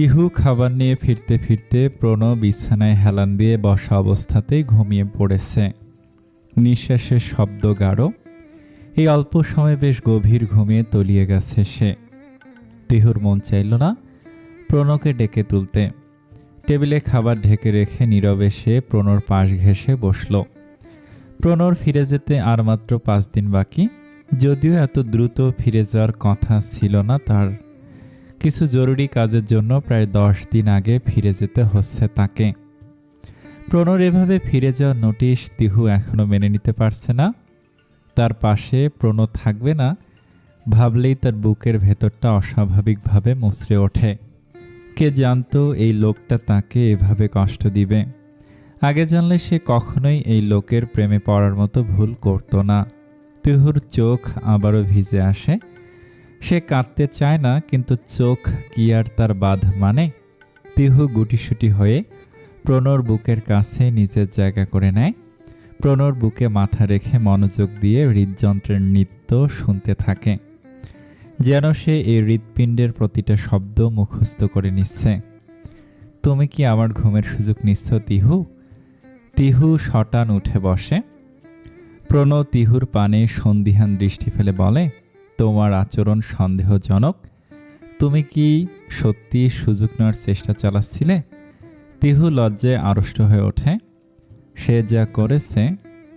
তিহু খাবার নিয়ে ফিরতে ফিরতে প্রণব বিছানায় হেলান দিয়ে বসা অবস্থাতেই ঘুমিয়ে পড়েছে। নিঃশ্বাসের শব্দ গাঢ়। এই অল্প সময়ে বেশ গভীর ঘুমিয়ে তলিয়ে গেছে সে। তিহুর মন চাইল না প্রণবকে ডেকে তুলতে। টেবিলে খাবার ঢেকে রেখে নীরবে সে প্রণর পাশ ঘেঁষে বসল। প্রণর ফিরে যেতে আর মাত্র 5 দিন বাকি। যদিও এত দ্রুত ফিরে যাওয়ার কথা ছিল না তার। কিছু জরুরি কাজের জন্য প্রায় 10 দিন আগে ফিরে যেতে হচ্ছে তাকে। প্রণর এভাবে ফিরে যাওয়ার নোটিশ তিহু এখনো মেনে নিতে পারছে না। তার পাশে প্রণর থাকবে না ভাবলেই তার বুকের ভেতরটা অস্বাভাবিকভাবে মুচড়ে ওঠে। কে জানতো এই লোকটা তাকে এভাবে কষ্ট দিবে। আগে জানলে সে কখনোই এই লোকের প্রেমে পড়ার মতো ভুল করত না। তিহুর চোখ আবারও ভিজে আসে। সে কাঁদতে চায় না, কিন্তু চোখ কি আর তার বাঁধ মানে। তিহু গুটিসুটি হয়ে প্রণর বুকের কাছে নিজের জায়গা করে নেয়। প্রণর বুকে মাথা রেখে মনোযোগ দিয়ে হৃদযন্ত্রের নৃত্য শুনতে থাকে, যেন সে এই হৃৎপিণ্ডের প্রতিটা শব্দ মুখস্থ করে নিচ্ছে। তুমি কি আমার ঘুমের সুযোগ নিচ্ছ তিহু? তিহু শটান উঠে বসে। প্রণব তিহুর পানে সন্দিহান দৃষ্টি ফেলে বলে, তোমার আচরণ সন্দেহজনক। তুমি কি সত্যি সুযোগ নেওয়ার চেষ্টা চালাচ্ছিলে? তিহু লজ্জায় আড়ষ্ট হয়ে ওঠে। সে যা করেছে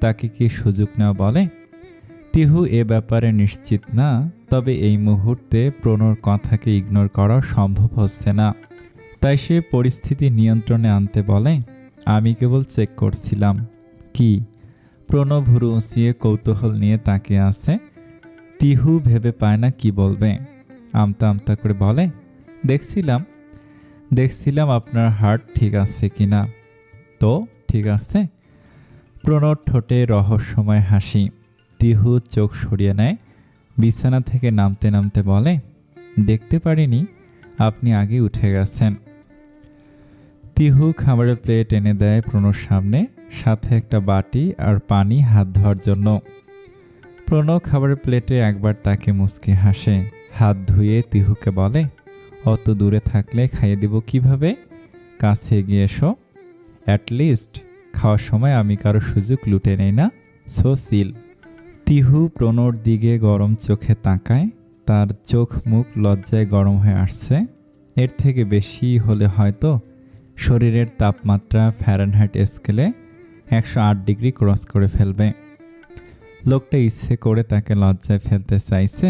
তাকে কি সুযোগ নেওয়া বলে? তিহু এ ব্যাপারে নিশ্চিত না, তবে এই মুহূর্তে প্রণর কথাকে ইগনোর করা সম্ভব হচ্ছে না। তাই সে পরিস্থিতি নিয়ন্ত্রণে আনতে বলে, আমি কেবল চেক করছিলাম। কি? প্রণব ভুরু উঁচিয়ে কৌতূহল নিয়ে তাকিয়ে আছে। তিহু ভেবে পায় না কি বলবে। আমতা আমতা করে বলে, দেখছিলাম আপনার হার্ট ঠিক আছে কিনা। তো ঠিক আছে। প্রণব ঠোঁটে রহস্যময় হাসি। তিহু চোখ সরিয়ে নেয়। বিছানা থেকে নামতে নামতে বলে, দেখতে পারিনি আপনি আগে উঠে গেছেন। তিহু খাবারের প্লেট এনে দেয় প্রণর সামনে, সাথে একটা বাটি আর পানি হাত ধোয়ার জন্য। প্রণব খাবারের প্লেটে একবার তাকে মুচকি হাসে। হাত ধুয়ে তিহুকে বলে, অত দূরে থাকলে খাইয়ে দিব কিভাবে? কাছে এগিয়ে এসো। অ্যাটলিস্ট খাওয়ার সময় আমি কারো সুযোগ লুটে নেই না। So seal. তিহু প্রণর দিকে গরম চোখে তাকায়। তার চোখ মুখ লজ্জায় গরম হয়ে আসছে। এর থেকে বেশি হলে হয়তো শরীরের তাপমাত্রা ফ্যারেনহাইট স্কেলে 108 ডিগ্রি ক্রস করে ফেলবে। লোকটা ইচ্ছে করে তাকে লজ্জায় ফেলতে চাইছে,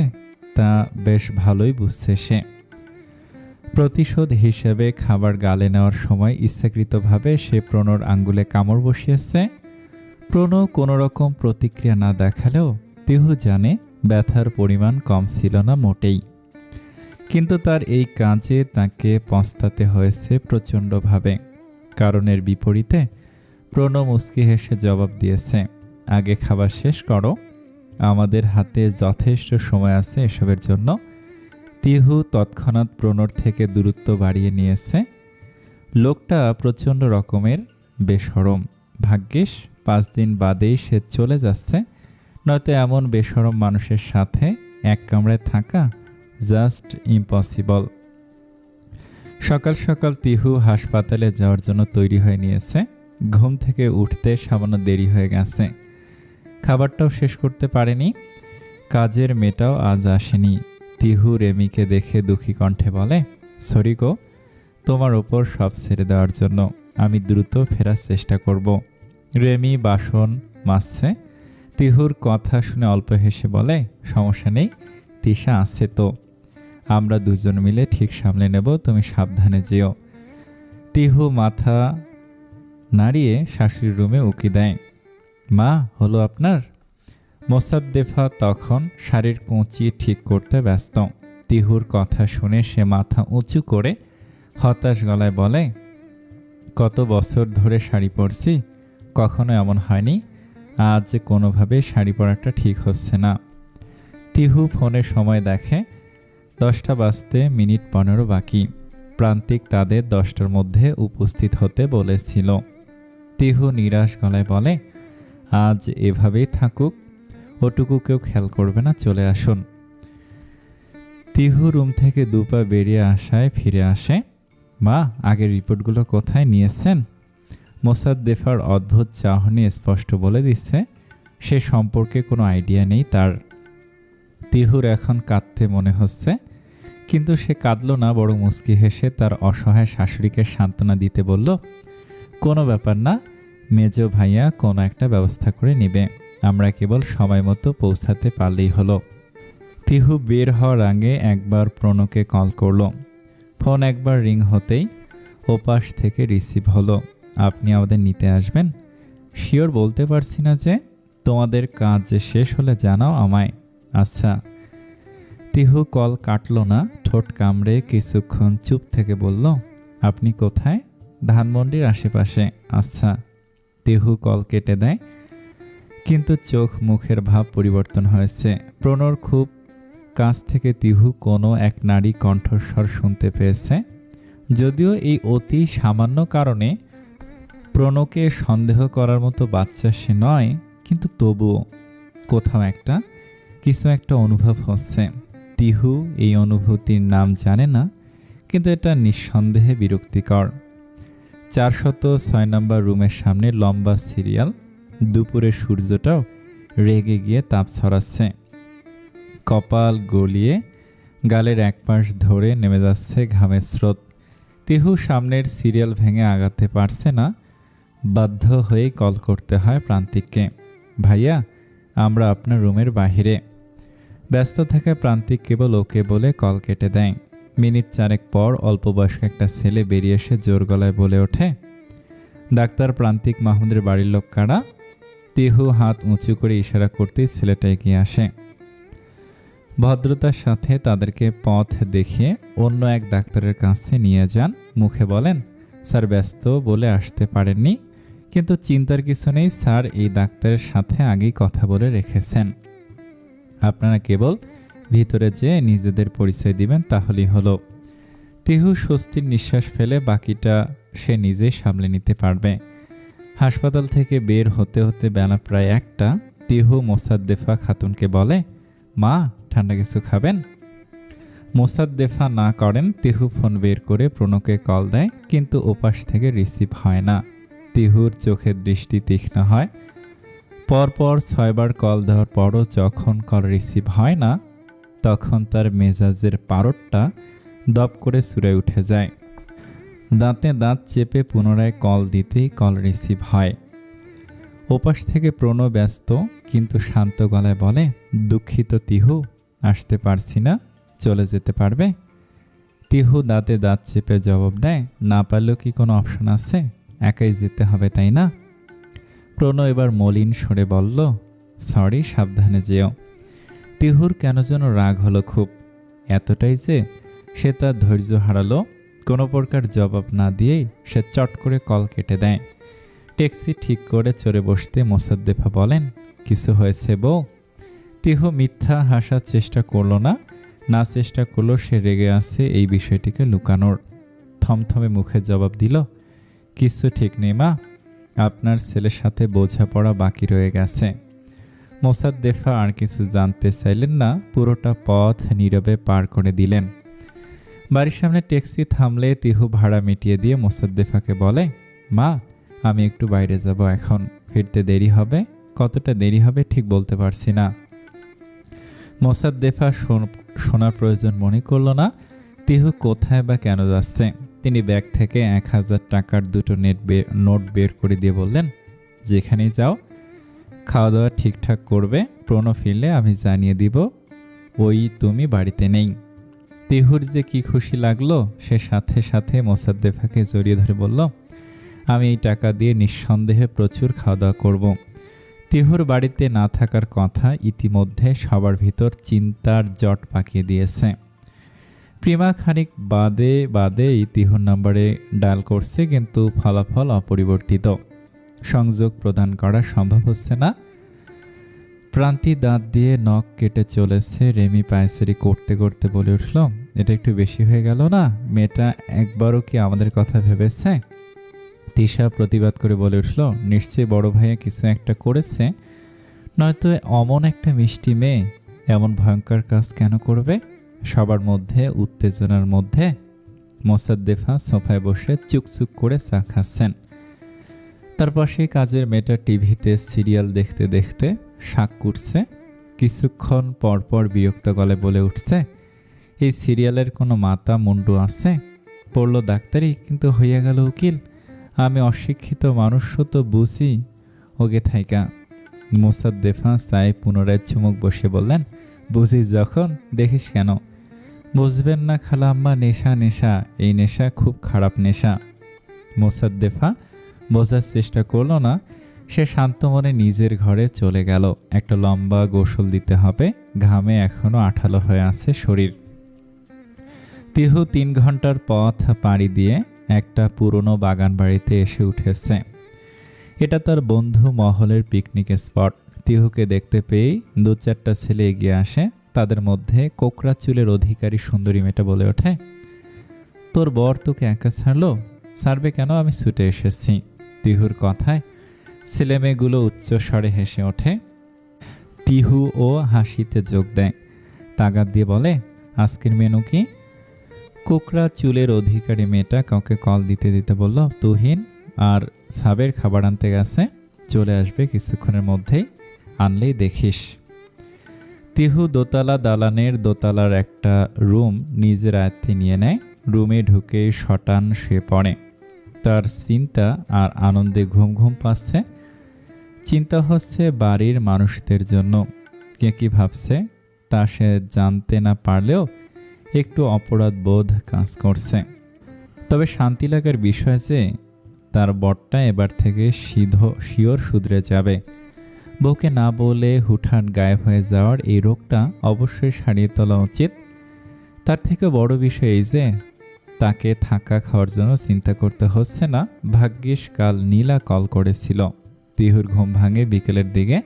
তা বেশ ভালোই বুঝছে সে। প্রতিশোধ হিসেবে খাবার গালে নেওয়ার সময় ইচ্ছাকৃতভাবে সে প্রণর আঙ্গুলে কামড় বসিয়েছে। প্রণব কোনো রকম প্রতিক্রিয়া না দেখালেও তিহু জানে ব্যথার পরিমাণ কম ছিল না মোটেই। কিন্তু তার এই কাজে তাকে পস্তাতে হয়েছে প্রচণ্ডভাবে। কারণের বিপরীতে প্রণব মুচকি হেসে জবাব দিয়েছে, আগে খাবার শেষ করো, আমাদের হাতে যথেষ্ট সময় আছে এসবের জন্য। তিহু তৎক্ষণাৎ প্রণর থেকে দূরত্ব বাড়িয়ে নিয়েছে। লোকটা প্রচণ্ড রকমের বেশরম। ভাগ্যিস 5 দিন বাদেই সে চলে যাচ্ছে, নয়তো এমন বেশরম মানুষের সাথে এক কামরায় থাকা জাস্ট ইম্পসিবল। সকাল সকাল তিহু হাসপাতালে যাওয়ার জন্য তৈরি হয়ে নিয়েছে। ঘুম থেকে উঠতে সামান্য দেরি হয়ে গেছে। খাবারটাও শেষ করতে পারেনি। কাজের মেয়েটাও আজ আসেনি। তিহু রেমিকে দেখে দুঃখী কণ্ঠে বলে, সরি গো, তোমার ওপর সব ছেড়ে দেওয়ার জন্য। আমি দ্রুত ফেরার চেষ্টা করব। রেমি বাসন মাজছে। তিহুর কথা শুনে অল্প হেসে বলে, সমস্যা নেই, তিশা আছে তো, আমরা দুজন মিলে ঠিক সামলে নেব, তুমি সাবধানে যেও। তিহু মাথা নাড়িয়ে শাশুড়ির রুমে উকি দেয়। মা, হলো আপনার? মোসাদ্দেফা তখন শাড়ির কুঁচি ঠিক করতে ব্যস্ত। তিহুর কথা শুনে সে মাথা উঁচু করে হতাশ গলায় বলে, কত বছর ধরে শাড়ি পরছি, কখনো এমন হয়নি। আজ কোনোভাবে শাড়ি পরাটা ঠিক হচ্ছে না। তিহু ফোনে সময় দেখে 10টা বাজতে মিনিট 15 বাকি। প্রান্তিক তাদের 10টার মধ্যে উপস্থিত হতে বলেছিল। তিহু নিরাশ গলায় বলে, আজ এভাবেই থাকুক, ওটুকু কেউ খেয়াল করবে না, চলে আসুন। তিহু রুম থেকে দুপা বেরিয়ে আসায় ফিরে আসে। মা, আগের রিপোর্টগুলো কোথায় নিয়েছেন? মোসাদ্দেফার অদ্ভুত চাহনি স্পষ্ট বলে দিচ্ছে সে সম্পর্কে কোনো আইডিয়া নেই তার। তিহুর এখন কাঁদতে মনে হচ্ছে, কিন্তু সে কাঁদল না, বড় মুচকি হেসে তার অসহায় শাশুড়িকে সান্ত্বনা দিতে বলল, কোনো ব্যাপার না, মেজ ভাইয়া কোনো একটা ব্যবস্থা করে নেবে, আমরা কেবল সময় মতো পৌঁছাতে পারলেই হলো। তিহু বের হওয়ার আগে একবার প্রণকে কল করল। ফোন একবার রিং হতেই ওপাশ থেকে রিসিভ হলো। আপনি আমাদের নিতে আসবেন? শিওর বলতে পারছি না যে, তোমাদের কাজ যে শেষ হলে জানাও আমায়। আচ্ছা। তিহু কল কাটল না, ঠোঁট কামড়ে কিছুক্ষণ চুপ থেকে বলল, আপনি কোথায়? ধানমন্ডির আশেপাশে। আচ্ছা। তিহু কল কেটে দেয়, কিন্তু চোখ মুখের ভাব পরিবর্তন হয়েছে। প্রণর খুব কাছ থেকে তিহু কোনো এক নারী কণ্ঠস্বর শুনতে পেয়েছে। যদিও এই অতি সামান্য কারণে প্রণকে সন্দেহ করার মতো বাচ্চা সে নয়, কিন্তু তবুও কোথাও কিছু একটা অনুভব হচ্ছে। তিহু এই অনুভূতির নাম জানে না, কিন্তু এটা নিঃসন্দেহে বিরক্তিকর। 406 নম্বর রুমের সামনে লম্বা সিরিয়াল। দুপুরে সূর্যটাও রেগে গিয়ে তাপ ছড়াচ্ছে। কপাল গলিয়ে গালের একপাশ ধরে নেমে যাচ্ছে ঘামের স্রোত। তিহু সামনের সিরিয়াল ভেঙে আগাতে পারছে না, বাধ্য হয়ে কল করতে হয় প্রান্তিককে। ভাইয়া, আমরা আপনার রুমের বাহিরে। ব্যস্ত থাকা প্রান্তিক কেবল ওকে বলে কল কেটে দেয়। মিনিট 4 পর অল্প বয়স্ক একটা ছেলে বেরিয়ে এসে জোর গলায় বলে ওঠে, ডাক্তার প্রান্তিক মাহমুদের বাড়ির লোক কারা? তিহু হাত উঁচু করে ইশারা করতেই ছেলেটা এগিয়ে আসে। ভদ্রতার সাথে তাদেরকে পথ দেখিয়ে অন্য এক ডাক্তারের কাছে নিয়ে যান। মুখে বলেন, স্যার ব্যস্ত বলে আসতে পারেননি, কিন্তু চিন্তার কিছু নেই স্যার, এই ডাক্তারের সাথে আগেই কথা বলে রেখেছেন। আপনারা কেবল ভিতরে যেয়ে নিজেদের পরিচয় দিবেন, তাহলেই হলো। তিহু স্বস্তির নিঃশ্বাস ফেলে বাকিটা সে নিজেই সামলে নিতে পারবে। হাসপাতাল থেকে বের হতে হতে বেলা প্রায় 1টা। তিহু মোসাদ্দেফা খাতুনকে বলে, মা, ঠান্ডা কিছু খাবেন? মোসাদ্দেফা না করেন। তিহু ফোন বের করে প্রণকে কল দেয়, কিন্তু ওপাশ থেকে রিসিভ হয় না। তিহুর চোখের দৃষ্টি তীক্ষ্ণ হয়। পরপর 6 বার কল দেওয়ার পরও যখন কল রিসিভ হয় না, তখন তার মেজাজের পারদটা দপ করে সুরে উঠে যায়। দাঁতে দাঁত চেপে পুনরায় কল দিতেই কল রিসিভ হয়। ওপাশ থেকে প্রণ ব্যস্ত কিন্তু শান্ত গলায় বলে, দুঃখিত তিহু, আসতে পারছি না, চলে যেতে পারবে? তিহু দাঁতে দাঁত চেপে জবাব দেয়, না পারলেও কি কোনো অপশন আছে? একাই যেতে হবে তাই না? প্রণ এবার মলিন সরে বলল, সরি, সাবধানে যেও। তিহুর কেন যেন রাগ হলো খুব, এতটাই যে সে তার ধৈর্য হারালো। কোনো প্রকার জবাব না দিয়েই সে চট করে কল কেটে দেয়। ট্যাক্সি ঠিক করে চড়ে বসতে মোসাদ্দেফা বলেন, কিছু হয়েছে বউ? তিহু মিথ্যা হাসার চেষ্টা করলো না, না চেষ্টা করলো সে রেগে আছে এই বিষয়টিকে লুকানোর। থমথমে মুখে জবাব দিল, কিছু ঠিক নেই মা, আপনার ছেলের সাথে বোঝাপড়া বাকি রয়ে গেছে। মোসাদ্দেফা আর কিছু জানতে চাইলেন না, পুরোটা পথ নীরবে পার করে দিলেন। বাড়ির সামনে ট্যাক্সি থামলে তিহু ভাড়া মিটিয়ে দিয়ে মোসাদ্দেফাকে বলে, মা, আমি একটু বাইরে যাব এখন, ফিরতে দেরি হবে। কতটা দেরি হবে ঠিক বলতে পারছি না। মোসাদ্দেফা শোনার প্রয়োজন মনে করল না তিহু কোথায় বা কেন যাচ্ছে। তিনি ব্যাগ থেকে 1000 টাকার দুটো নোট বের করে দিয়ে বললেন, যেখানেই যাও খাওয়া দাওয়া ঠিকঠাক করবে, প্রণ ফিরলে আমি জানিয়ে দিব ওই তুমি বাড়িতে নেই। তিহুর যে কি খুশি লাগলো, সে সাথে সাথে মোসাদ্দেফাকে জড়িয়ে ধরে বলল, আমি এই টাকা দিয়ে নিঃসন্দেহে প্রচুর খাওয়া দাওয়া করব। তিহুর বাড়িতে না থাকার কথা ইতিমধ্যে সবার ভিতর চিন্তার জট পাকিয়ে দিয়েছে। প্রিমা খানিক বাদে তিহুর নাম্বারে ডায়াল করছে, কিন্তু ফলাফল অপরিবর্তিত। সংযোগ প্রদান করা সম্ভব হচ্ছে না। প্রান্তি দাঁত দিয়ে নখ কেটে চলেছে। রেমি পায়চারি করতে করতে বলে উঠল, এটা একটু বেশি হয়ে গেল না? মেয়েটা একবারও কি আমাদের কথা ভেবেছে? তিশা প্রতিবাদ করে বলে উঠল, নিশ্চয়ই বড় ভাইয়া কিছু একটা করেছে, নয়তো অমন একটা মিষ্টি মেয়ে এমন ভয়ঙ্কর কাজ কেন করবে? সবার মধ্যে উত্তেজনার মধ্যে মোসাদ্দেফা সোফায় বসে চুকচুক করে চা খাচ্ছেন। তার পাশে কাজের মেয়েটা টিভিতে সিরিয়াল দেখতে দেখতে শাক কুটছে। কিছুক্ষণ পরপর বিরক্ত গলে বলে উঠছে, এই সিরিয়ালের কোনো মাথা মুন্ডু আছে? পড়ল ডাক্তারি কিন্তু হইয়া গেল উকিল। আমি অশিক্ষিত মানুষও তো বুঝি ওগে থাইকা। মোসাদ্দেফা চায়ে পুনরায় চুমুক বসে বললেন, বুঝিস যখন দেখিস কেন? বুঝবেন না খালাম্মা, নেশা নেশা, এই নেশা খুব খারাপ নেশা। মোসাদ্দেফা বোঝার চেষ্টা করল না। সে শান্ত মনে নিজের ঘরে চলে গেল। একটা লম্বা গোসল দিতে হবে, ঘামে এখনো আঠালো হয়ে আছে শরীর। তিহু 3 ঘন্টার পথ পাড়ি দিয়ে একটা পুরনো বাগান বাড়িতে এসে উঠেছে। এটা তার বন্ধু মহলের পিকনিক স্পট। তিহুকে দেখতে পেয়েই 2-4টা ছেলে এগিয়ে আসে। তাদের মধ্যে কোকড়া চুলের অধিকারী সুন্দরী মেয়েটা বলে ওঠে, তোর বর তোকে একা ছাড়লো? ছাড়বে কেন, আমি ছুটে এসেছি। তিহুর কথায় ছেলেমেয়েগুলো উচ্চস্বরে হেসে ওঠে। তিহু ও হাসিতে যোগ দেয়। তাগাদ দিয়ে বলে, আজকের মেনু কি? কোকড়া চুলের অধিকারী মেয়েটা কাউকে কল দিতে দিতে বলল, তুহিন আর সাবের খাবার আনতে গেছে, চলে আসবে কিছুক্ষণের মধ্যেই, আনলেই দেখিস। তিহু দোতলা দালানের দোতলার একটা রুম নিজের আয়ত্তে নিয়ে নেয়। রুমে ঢুকে শটান শুয়ে পড়ে। তার চিন্তা আর আনন্দে ঘুম ঘুম পাচ্ছে। চিন্তা হচ্ছে বাড়ির মানুষদের জন্য। কে কি ভাবছে তা সে জানতে না পারলেও একটু অপরাধ বোধ কাজ করছে। তবে শান্তি লাগার বিষয় যে তার বরটা এবার থেকে শিওর শুধরে যাবে। বউকে না বলে হুটহাট গায়েব হয়ে যাওয়ার এই রোগটা অবশ্যই সারিয়ে তোলা উচিত। তার থেকে বড় বিষয় এই যে তাকে থাকা খাওয়ার জন্য চিন্তা করতে হচ্ছে না। ভাগ্যিস কাল নীলা কল করেছিল। তিহুর ঘুম ভাঙে বিকেলের দিকে।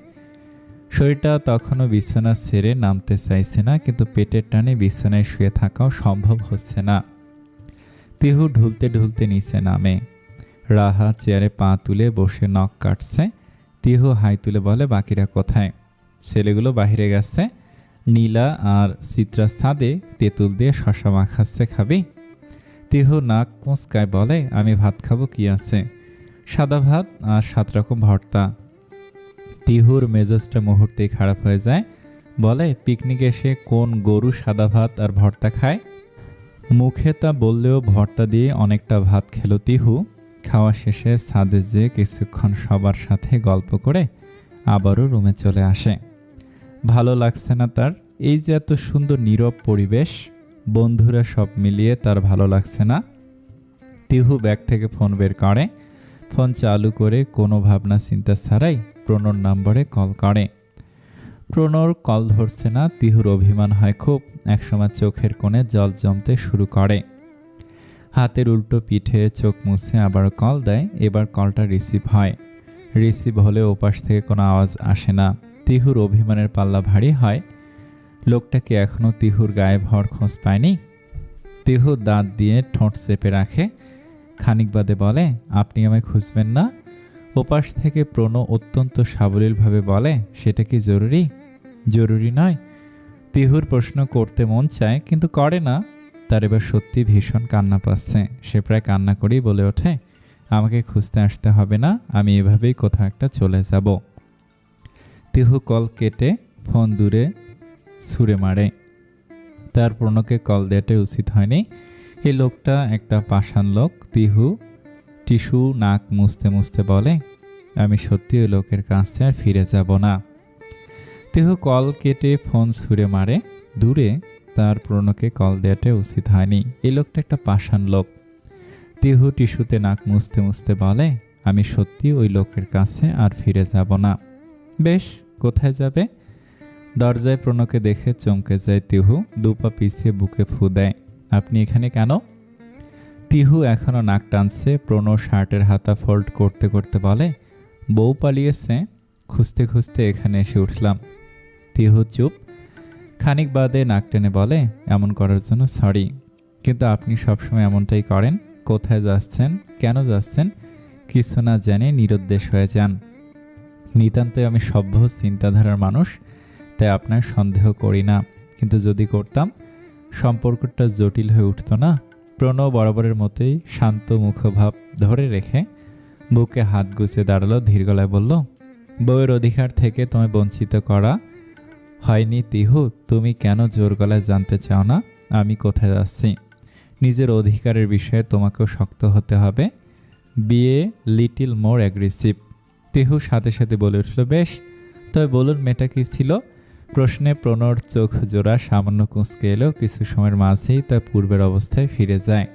শরীরটা তখনও বিছানা ছেড়ে নামতে চাইছে না, কিন্তু পেটের টানে বিছানায় শুয়ে থাকাও সম্ভব হচ্ছে না। তিহু ঢুলতে ঢুলতে নিচে নামে। রাহা চেয়ারে পা তুলে বসে নখ কাটছে। তিহু হাই তুলে বলে, বাকিরা কোথায়? ছেলেগুলো বাহিরে গেছে। নীলা আর চিত্রা ছাদে তেঁতুল দিয়ে শশা মাখাচ্ছে, খাবি? তিহু নাক কুঁচকায় বলে, আমি ভাত খাবো, কি আছে? সাদা ভাত আর 7 রকম ভর্তা। তিহুর মেজাজটা মুহূর্তেই খারাপ হয়ে যায়। বলে, পিকনিকে এসে কোন গরু সাদা ভাত আর ভর্তা খায়? মুখে তা বললেও ভর্তা দিয়ে অনেকটা ভাত খেলো তিহু। খাওয়া শেষে ছাদে যেয়ে কিছুক্ষণ সবার সাথে গল্প করে আবারও রুমে চলে আসে। ভালো লাগছে না তার। এই যে এত সুন্দর নীরব পরিবেশ, বন্ধুরা সব মিলিয়ে তার ভালো লাগছে না। তিহু ব্যাগ থেকে ফোন বের করে। ফোন চালু করে কোনো ভাবনা চিন্তা ছাড়াই প্রণর নম্বরে কল করে। প্রণর কল ধরছে না। তিহুর অভিমান হয় খুব। একসময় চোখের কোণে জল জমতে শুরু করে। হাতের উল্টো পিঠে চোখ মুছে আবার কল দেয়। এবার কলটা রিসিভ হয়। রিসিভ হলে ওপাশ থেকে কোনো আওয়াজ আসে না। তিহুর অভিমানের পাল্লা ভারী হয়। লোকটা কি এখনও তিহুর গায়েব হওয়ার খোঁজ পায়নি? তিহু দাঁত দিয়ে ঠোঁট চেপে রাখে। খানিক বাদে বলে, আপনি আমায় খুঁজবেন না? ওপাশ থেকে প্রণ অত্যন্ত সাবলীলভাবে বলে, সেটা কি জরুরি? জরুরি নয়। তিহুর প্রশ্ন করতে মন চায় কিন্তু করে না। তার এবার সত্যি ভীষণ কান্না পাচ্ছে। সে প্রায় কান্না করেই বলে ওঠে, আমাকে খুঁজতে আসতে হবে না, আমি এভাবেই কোথাও একটা চলে যাব। তিহু কল কেটে ফোন দূরে ছুঁড়ে মারে। তার প্রণকে কল দেওয়াটাই উচিত হয়নি। এই লোকটা একটা পাষাণ লোক। তিহু টিস্যু নাক মুছতে মুছতে বলে, আমি সত্যি ওই লোকের কাছে আর ফিরে যাব না। তিহু কল কেটে ফোন ছুঁড়ে মারে দূরে। তার প্রণকে কল দেওয়াটাই উচিত হয়নি। এই লোকটা একটা পাষাণ লোক। তিহু টিস্যুতে নাক মুছতে মুছতে বলে, আমি সত্যি ওই লোকের কাছে আর ফিরে যাব না। বেশ, কোথায় যাবে? দরজায় প্রণকে দেখে চমকে যায় তিহু। 2 পা পিছিয়ে বুকে ফু দেয়। আপনি এখানে কেন? তিহু এখনো নাক টানছে। প্রণ শার্টের হাতা ফোল্ড করতে করতে বলে, বউ পালিয়েছে, খুঁজতে খুঁজতে এখানে এসে উঠলাম। তিহু চুপ। খানিক বাদে নাক টেনে বলে, এমন করার জন্য সরি, কিন্তু আপনি সবসময় এমনটাই করেন। কোথায় যাচ্ছেন, কেন যাচ্ছেন কিছু না জেনে নিরুদ্দেশ হয়ে যান। নিতান্তই আমি সভ্য চিন্তাধারার মানুষ, তাই আপনার সন্দেহ করি না, কিন্তু যদি করতাম সম্পর্কটা জটিল হয়ে উঠত না? প্রণব বরাবরের মতোই শান্ত মুখভাব ধরে রেখে বুকে হাত গুছিয়ে দাঁড়ালো, ধীর গলায় বলল, বউয়ের অধিকার থেকে তোমায় বঞ্চিত করা হয়নি তিহু। তুমি কেন জোর গলায় জানতে চাও না আমি কোথায় যাচ্ছি? নিজের অধিকারের বিষয়ে তোমাকেও শক্ত হতে হবে। বিয়ে লিটিল মোর অ্যাগ্রেসিভ। তিহু সাথে সাথে বলে উঠল, বেশ, তবে বলুন মেয়েটা কি ছিল? প্রশ্নে প্রণর চোখ জোড়া সামান্য কুঁচকে এলো। কিছু সময়ের মাঝেই তা পূর্বের অবস্থায় ফিরে যায়।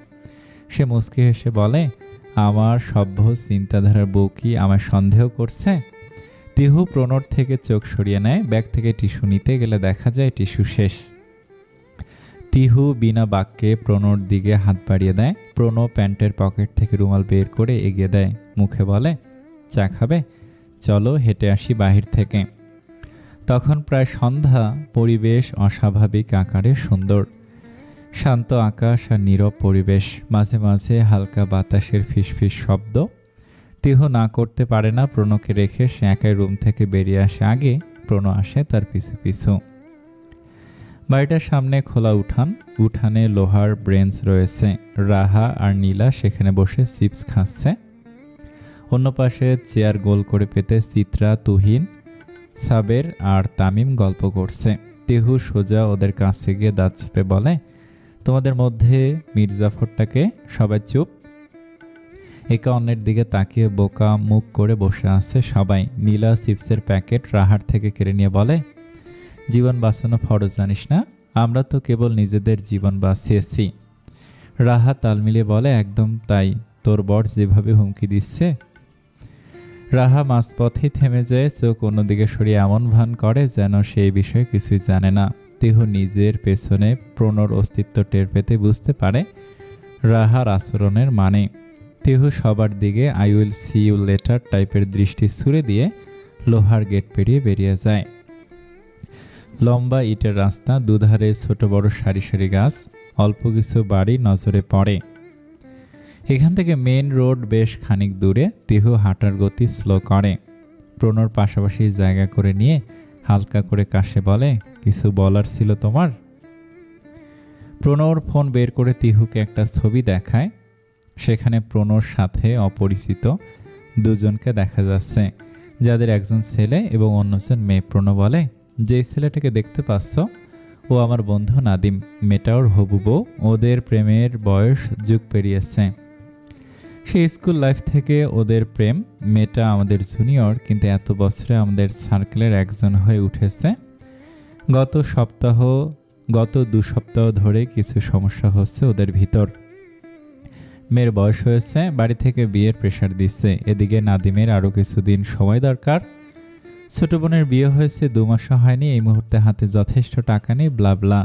সে মুচকি হেসে বলে, আমার সভ্য চিন্তাধারার বউ কি আমায় সন্দেহ করছে? তিহু প্রণর থেকে চোখ সরিয়ে নেয়। ব্যাগ থেকে টিস্যু নিতে গেলে দেখা যায় টিস্যু শেষ। তিহু বিনা বাক্যে প্রণর দিকে হাত বাড়িয়ে দেয়। প্রণব প্যান্টের পকেট থেকে রুমাল বের করে এগিয়ে দেয়। মুখে বলে, চা খাবে? চলো হেঁটে আসি বাহির থেকে। তখন প্রায় সন্ধ্যা। পরিবেশ অস্বাভাবিক আকারে সুন্দর। শান্ত আকাশ আর নীরব পরিবেশ, মাঝে মাঝে হালকা বাতাসের ফিসফিস শব্দ। তিহু না করতে পারে না। প্রণকে রেখে সে একাই রুম থেকে বেরিয়ে আসে। আগে প্রণ আসে তার পিছু পিছু। বাড়িটার সামনে খোলা উঠান। উঠানে লোহার ব্রেঞ্চ রয়েছে। রাহা আর নীলা সেখানে বসে চিপস খাচ্ছে। অন্য পাশে চেয়ার গোল করে পেতে চিত্রা, তুহিন, সাবের আর তামিম গল্প করছে। তিহু সোজা ওদের কাছে গিয়ে দাঁত চেপে বলে, তোমাদের মধ্যে মির্জাফরটাকে? সবাই চুপ। একে অন্যের দিকে তাকিয়ে বোকা মুখ করে বসে আছে সবাই। নীলা চিপসের প্যাকেট রাহার থেকে কেড়ে নিয়ে বলে, জীবন বাঁচানো ফরজ জানিস না? আমরা তো কেবল নিজেদের জীবন বাঁচিয়েছি। রাহা তাল মিলিয়ে বলে, একদম তাই, তোর বর যেভাবে হুমকি দিচ্ছে। রাহা মাঝপথেই থেমে যায়। চোখ অন্যদিকে সরিয়ে এমন ভান করে যেন সেই বিষয়ে কিছুই জানে না। তিহু নিজের পেছনে প্রণর অস্তিত্ব টের পেতে বুঝতে পারে রাহার আচরণের মানে। তিহু সবার দিকে I will see you later টাইপের দৃষ্টি ছুড়ে দিয়ে লোহার গেট পেরিয়ে বেরিয়ে যায়। লম্বা ইটের রাস্তা, দুধারে ছোট বড় সারি সারি গাছ, অল্প কিছু বাড়ি নজরে পড়ে। এখান থেকে মেইন রোড বেশ খানিক দূরে। তিহু হাঁটার গতি স্লো করে। প্রণর পাশাপাশি জায়গা করে নিয়ে হালকা করে কাশে বলে, কিছু বলার ছিল তোমার? প্রণর ফোন বের করে তিহুকে একটা ছবি দেখায়। সেখানে প্রণর সাথে অপরিচিত দুজনকে দেখা যাচ্ছে, যাদের একজন ছেলে এবং অন্যজন মেয়ে। প্রণব বলে, যেই ছেলেটাকে দেখতে পাচ্ছ ও আমার বন্ধু নাদিম, মেয়েটা ওর হবু বউ। ওদের প্রেমের বয়স যুগ পেরিয়েছে। সেই স্কুল লাইফ থেকে ওদের প্রেম। মেয়েটা আমাদের জুনিয়র, কিন্তু এত বছরে আমাদের সার্কেলের একজন হয়ে উঠেছে। গত 2 সপ্তাহ ধরে কিছু সমস্যা হচ্ছে ওদের ভিতর। মেয়ের বয়স হয়েছে, বাড়ি থেকে বিয়ের প্রেশার দিচ্ছে। এদিকে নাদিমের আরও কিছুদিন সময় দরকার। ছোট বোনের বিয়ে হয়েছে, 2 মাসও হয়নি। এই মুহূর্তে হাতে যথেষ্ট টাকা নেই, ব্লা।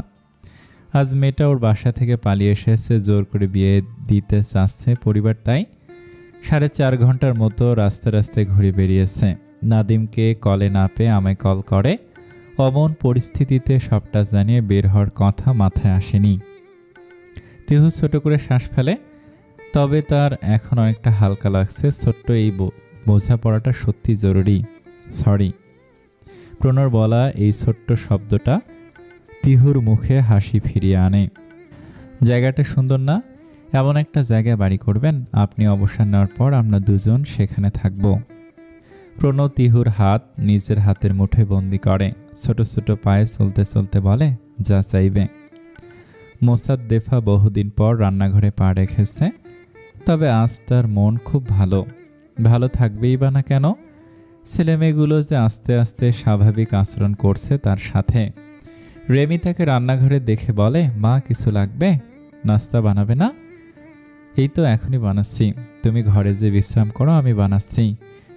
আজ মেয়েটা ওর বাসা থেকে পালিয়ে এসেছে, জোর করে বিয়ে দিতে চাচ্ছে পরিবার। তাই 4.5 ঘন্টার মতো রাস্তায় ঘুরে বেরিয়েছে। নাদিমকে কলে না পেয়ে আমায় কল করে। অমন পরিস্থিতিতে সবটা জানিয়ে বের হওয়ার কথা মাথায় আসেনি। তিহু ছোট করে শ্বাস ফেলে, তবে তার এখন অনেকটা হালকা লাগছে। ছোট্ট এই বোঝাপড়াটা সত্যি জরুরি। সরি। প্রণর বলা এই ছোট্ট শব্দটা তিহুর মুখে হাসি ফিরিয়ে আনে। জায়গাটা সুন্দর না? এমন একটা জায়গায় বাড়ি করবেন। আপনি অবসর নেওয়ার পর আমরা দুজন সেখানে থাকব। প্রণব তিহুর হাত নিজের হাতের মুঠোয় বন্দি করে। ছোট ছোট পায়ে চলতে চলতে বলে, যা চাইবে। মোসাদ্দেফা বহুদিন পর রান্নাঘরে পা রেখেছে। তবে আজ তার মন খুব ভালো থাকবেই বা না কেন? ছেলেমেয়েগুলো যে আস্তে আস্তে স্বাভাবিক আচরণ করছে তার সাথে। রেমি তাকে রান্নাঘরে দেখে বলে, মা কিছু লাগবে? নাস্তা বানাবে না? এই তো এখনই বানাচ্ছি, তুমি ঘরে যে বিশ্রাম করো, আমি বানাচ্ছি।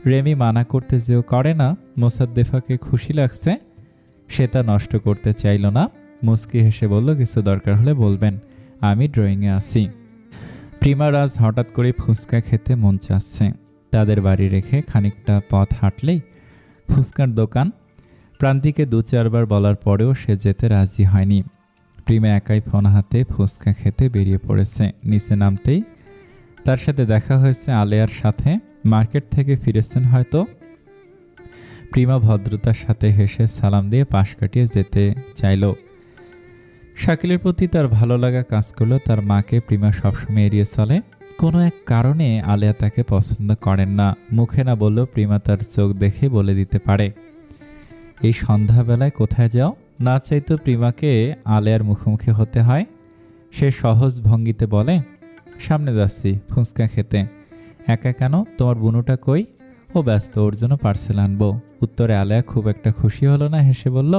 রেমি মানা করতে যেও করে না। মোসাদ্দেফাকে খুশি লাগছে, সে তা নষ্ট করতে চাইল না। মুস্কি হেসে বলল, কিছু দরকার হলে বলবেন, আমি ড্রয়িংয়ে আছি। প্রিমার আজ হঠাৎ করে ফুচকা খেতে মন চাচ্ছে। তাদের বাড়ি রেখে খানিকটা পথ হাঁটলেই ফুচকার দোকান। প্রান্তিকে 2-4 বার বলার পরেও সে যেতে রাজি হয়নি। প্রিমা একাই ফোন হাতে ফুচকা খেতে বেরিয়ে পড়েছে। নিচে নামতেই তার সাথে দেখা হয়েছে আলেয়ার সাথে। মার্কেট থেকে ফিরেছেন হয়তো। প্রিমা ভদ্রতার সাথে হেসে সালাম দিয়ে পাশ কাটিয়ে যেতে চাইল। শাকিলের প্রতি তার ভালো লাগা কাজ করলেও তার মাকে প্রিমা সবসময় এড়িয়ে চলে। কোনো এক কারণে আলেয়া তাকে পছন্দ করেন না। মুখে না বললেও প্রিমা তার চোখ দেখে বলে দিতে পারে। এই সন্ধ্যাবেলায় কোথায় যাও? না চাইতো প্রিমাকে আলেয়ার মুখোমুখি হতে হয়। সে সহজ ভঙ্গিতে বলে, সামনে যাচ্ছি ফুচকা খেতে। একা কেন? তোমার বুনুটা কই? ও ব্যস্ত, ওর জন্য পার্সেল আনবো। উত্তরে আলেয়া খুব একটা খুশি হলো না, হেসে বলল,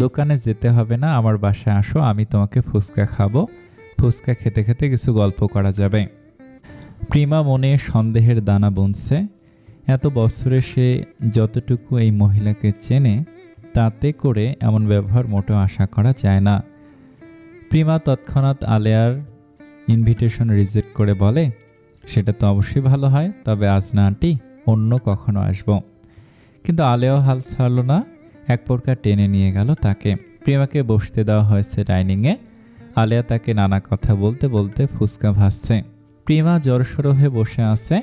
দোকানে যেতে হবে না, আমার বাসায় আসো, আমি তোমাকে ফুচকা খাবো। ফুচকা খেতে খেতে কিছু গল্প করা যাবে। প্রিমা মনে সন্দেহের দানা বুনছে। এত বছরে সে যতটুকু এই মহিলাকে চেনে, তাতে করে এমন ব্যবহার মোটেও আশা করা যায় না। প্রিমা তৎক্ষণাৎ আলেয়ার ইনভিটেশন রিজেক্ট করে বলে, সেটা তো অবশ্যই ভালো হয়, তবে আজ না আন্টি, অন্য কখনো আসবো। কিন্তু আলেয়াও হাল ছাড়ল না, এক প্রকার টেনে নিয়ে গেল তাকে। প্রিমাকে বসতে দেওয়া হয়েছে ডাইনিংয়ে। আলেয়া তাকে নানা কথা বলতে বলতে ফুচকা ভাজছে। প্রিমা জড়সড় হয়ে বসে আছে।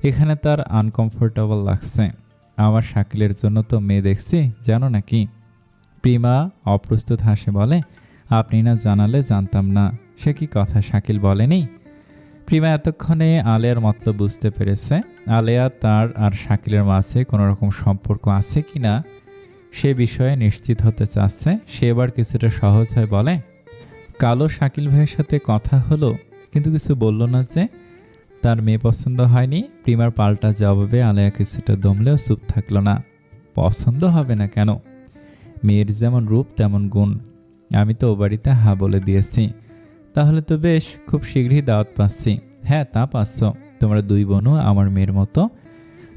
এখানে তার আনকমফোর্টেবল লাগছে। আমার শাকিলের জন্য তো মেয়ে দেখছি, জানো নাকি? প্রিমা অপ্রস্তুত হাসে বলে, আপনি না জানালে জানতাম না। সে কি কথা, শাকিল বলেনি? প্রিমা এতক্ষণে আলেয়ার মতলব বুঝতে পেরেছে। আলেয়া তার আর শাকিলের মাঝে কোনো রকম সম্পর্ক আছে কি না সে বিষয়ে নিশ্চিত হতে চাচ্ছে। সে এবার কিছুটা সহজ হয় বলে, কালো শাকিল ভাইয়ের সাথে কথা হলো, কিন্তু কিছু বলল না যে তার মেয়ে পছন্দ হয়নি। প্রিমার পাল্টা জবাবে আলেয়া কিছুটা দমলেও চুপ থাকলো না। পছন্দ হবে না কেন? মেয়ের যেমন রূপ তেমন গুণ। আমি তো ও বাড়িতে হা বলে দিয়েছি। তাহলে তো বেশ, খুব শীঘ্রই দাওয়াত পাচ্ছি। হ্যাঁ, তা পাচ্ছ। তোমরা দুই বোনও আমার মেয়ের মতো।